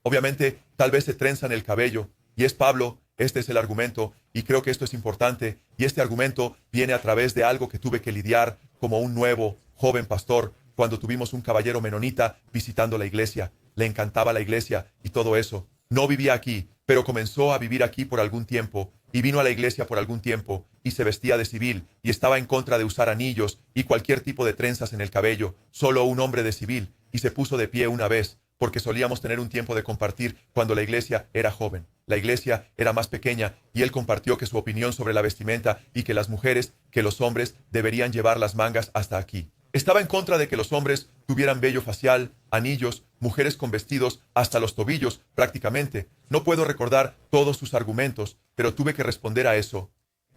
Obviamente, tal vez se trenzan el cabello, y es Pablo, este es el argumento, y creo que esto es importante, y este argumento viene a través de algo que tuve que lidiar como un nuevo, joven pastor, cuando tuvimos un caballero menonita visitando la iglesia. Le encantaba la iglesia y todo eso. No vivía aquí, pero comenzó a vivir aquí por algún tiempo, y vino a la iglesia por algún tiempo, y se vestía de civil, y estaba en contra de usar anillos y cualquier tipo de trenzas en el cabello, solo un hombre de civil, y se puso de pie una vez, porque solíamos tener un tiempo de compartir cuando la iglesia era joven. La iglesia era más pequeña, y él compartió que su opinión sobre la vestimenta y que las mujeres, que los hombres, deberían llevar las mangas hasta aquí. Estaba en contra de que los hombres tuvieran vello facial, anillos, mujeres con vestidos hasta los tobillos, prácticamente. No puedo recordar todos sus argumentos, pero tuve que responder a eso.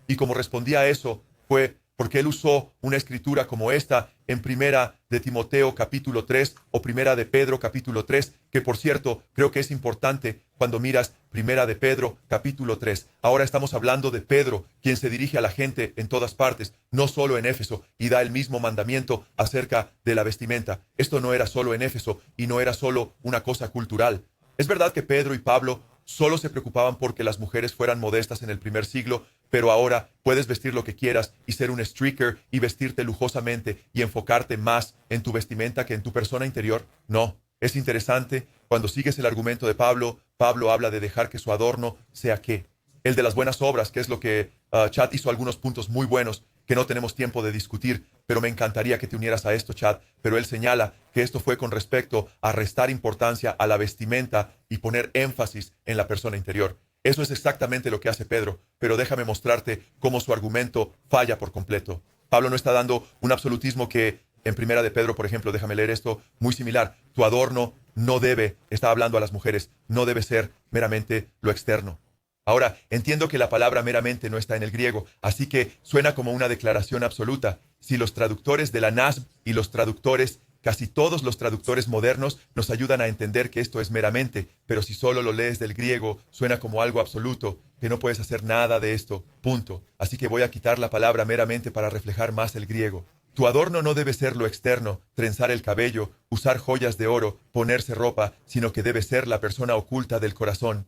Y como respondí a eso, fue porque él usó una escritura como esta en Primera de Timoteo capítulo 3 o Primera de Pedro capítulo 3, que por cierto creo que es importante cuando miras Primera de Pedro capítulo 3. Ahora estamos hablando de Pedro, quien se dirige a la gente en todas partes, no solo en Éfeso, y da el mismo mandamiento acerca de la vestimenta. Esto no era solo en Éfeso y no era solo una cosa cultural. Es verdad que Pedro y Pablo solo se preocupaban porque las mujeres fueran modestas en el primer siglo, pero ahora puedes vestir lo que quieras y ser un streaker y vestirte lujosamente y enfocarte más en tu vestimenta que en tu persona interior. No, es interesante. Cuando sigues el argumento de Pablo, Pablo habla de dejar que su adorno sea ¿qué? El de las buenas obras, que es lo que Chad hizo algunos puntos muy buenos que no tenemos tiempo de discutir, pero me encantaría que te unieras a esto, Chad. Pero él señala que esto fue con respecto a restar importancia a la vestimenta y poner énfasis en la persona interior. Eso es exactamente lo que hace Pedro, pero déjame mostrarte cómo su argumento falla por completo. Pablo no está dando un absolutismo que en Primera de Pedro, por ejemplo, déjame leer esto, muy similar. Tu adorno no debe, está hablando a las mujeres, no debe ser meramente lo externo. Ahora, entiendo que la palabra meramente no está en el griego, así que suena como una declaración absoluta. Si los traductores de la NASB y los traductores, casi todos los traductores modernos, nos ayudan a entender que esto es meramente, pero si solo lo lees del griego, suena como algo absoluto, que no puedes hacer nada de esto, punto. Así que voy a quitar la palabra meramente para reflejar más el griego. Tu adorno no debe ser lo externo, trenzar el cabello, usar joyas de oro, ponerse ropa, sino que debe ser la persona oculta del corazón,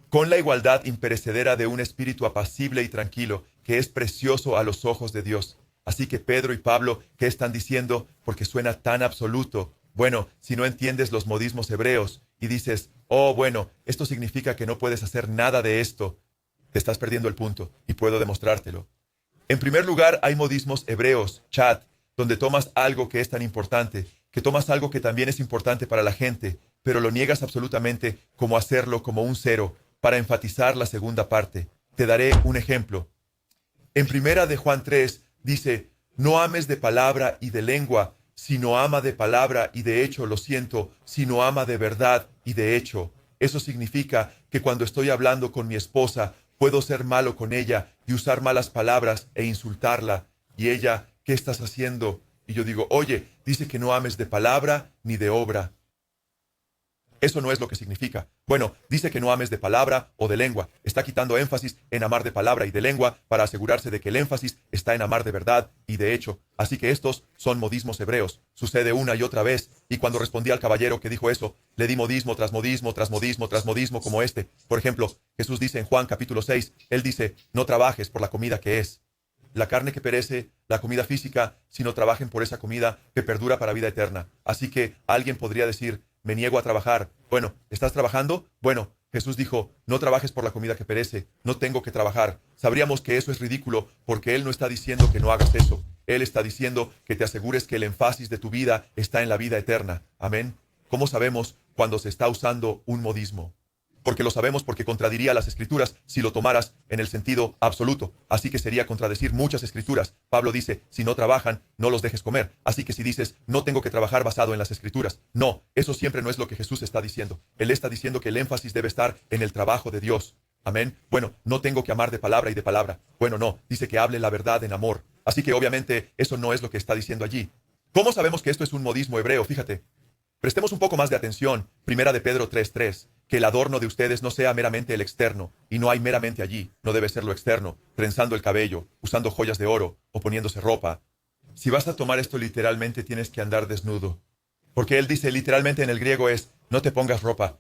con la igualdad imperecedera de un espíritu apacible y tranquilo, que es precioso a los ojos de Dios. Así que Pedro y Pablo, ¿qué están diciendo? Porque suena tan absoluto. Bueno, si no entiendes los modismos hebreos y dices, oh, bueno, esto significa que no puedes hacer nada de esto, te estás perdiendo el punto y puedo demostrártelo. En primer lugar, hay modismos hebreos, Chad, donde tomas algo que es tan importante, que tomas algo que también es importante para la gente, pero lo niegas absolutamente como hacerlo como un cero, para enfatizar la segunda parte. Te daré un ejemplo. En Primera de Juan 3 dice, no ames de palabra y de lengua, sino ama de palabra y de hecho, lo siento, sino ama de verdad y de hecho. Eso significa que cuando estoy hablando con mi esposa, puedo ser malo con ella y usar malas palabras e insultarla. Y ella, ¿qué estás haciendo? Y yo digo, oye, dice que no ames de palabra ni de obra. Eso no es lo que significa. Bueno, dice que no ames de palabra o de lengua. Está quitando énfasis en amar de palabra y de lengua para asegurarse de que el énfasis está en amar de verdad y de hecho. Así que estos son modismos hebreos. Sucede una y otra vez. Y cuando respondí al caballero que dijo eso, le di modismo tras modismo, tras modismo, tras modismo como este. Por ejemplo, Jesús dice en Juan capítulo 6, él dice, no trabajes por la comida que es la carne que perece, la comida física, sino trabajen por esa comida que perdura para vida eterna. Así que alguien podría decir, me niego a trabajar. Bueno, ¿estás trabajando? Bueno, Jesús dijo, no trabajes por la comida que perece, no tengo que trabajar. Sabríamos que eso es ridículo porque Él no está diciendo que no hagas eso. Él está diciendo que te asegures que el énfasis de tu vida está en la vida eterna. Amén. ¿Cómo sabemos cuando se está usando un modismo? Porque lo sabemos porque contradiría las escrituras si lo tomaras en el sentido absoluto. Así que sería contradecir muchas escrituras. Pablo dice, si no trabajan, no los dejes comer. Así que si dices, no tengo que trabajar basado en las escrituras. No, eso siempre no es lo que Jesús está diciendo. Él está diciendo que el énfasis debe estar en el trabajo de Dios. Amén. Bueno, no tengo que amar de palabra y de palabra. Bueno, no, dice que hable la verdad en amor. Así que obviamente eso no es lo que está diciendo allí. ¿Cómo sabemos que esto es un modismo hebreo? Fíjate. Prestemos un poco más de atención. Primera de Pedro 3:3. Que el adorno de ustedes no sea meramente el externo, y no hay meramente allí, no debe ser lo externo, trenzando el cabello, usando joyas de oro o poniéndose ropa. Si vas a tomar esto literalmente, tienes que andar desnudo. Porque él dice literalmente en el griego es, no te pongas ropa.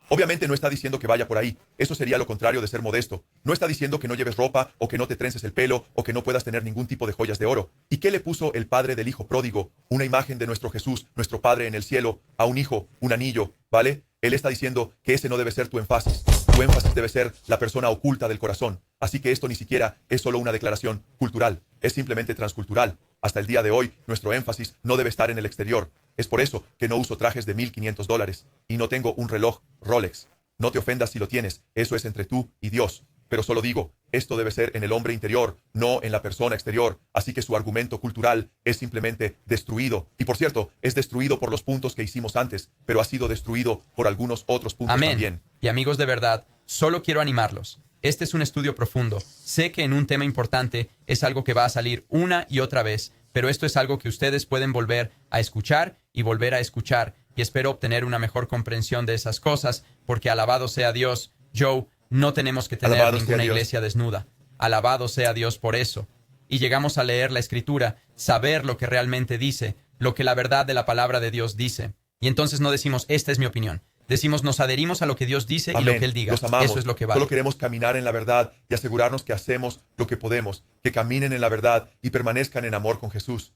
Obviamente no está diciendo que vaya por ahí. Eso sería lo contrario de ser modesto. No está diciendo que no lleves ropa o que no te trences el pelo o que no puedas tener ningún tipo de joyas de oro. ¿Y qué le puso el padre del hijo pródigo? Una imagen de nuestro Jesús, nuestro Padre en el cielo, a un hijo, un anillo, ¿vale? Él está diciendo que ese no debe ser tu énfasis. Tu énfasis debe ser la persona oculta del corazón. Así que esto ni siquiera es solo una declaración cultural. Es simplemente transcultural. Hasta el día de hoy, nuestro énfasis no debe estar en el exterior. Es por eso que no uso trajes de $1,500 y no tengo un reloj Rolex. No te ofendas si lo tienes. Eso es entre tú y Dios. pero solo digo, esto debe ser en el hombre interior, no en la persona exterior. Así que su argumento cultural es simplemente destruido. Y por cierto, es destruido por los puntos que hicimos antes, pero ha sido destruido por algunos otros puntos Amén. también. Y amigos, de verdad, solo quiero animarlos. Este es un estudio profundo. Sé que en un tema importante es algo que va a salir una y otra vez, pero esto es algo que ustedes pueden volver a escuchar y volver a escuchar. Y espero obtener una mejor comprensión de esas cosas, porque alabado sea Dios, Joe, no tenemos que tener Alabado sea ninguna Dios. iglesia desnuda. Alabado sea Dios por eso. Y llegamos a leer la Escritura, saber lo que realmente dice, lo que la verdad de la palabra de Dios dice. Y entonces no decimos, esta es mi opinión. Decimos, nos adherimos a lo que Dios dice y Amén. lo que Él diga. Los amamos. Eso es lo que vale. Solo queremos caminar en la verdad y asegurarnos que hacemos lo que podemos, que caminen en la verdad y permanezcan en amor con Jesús.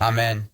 Amén.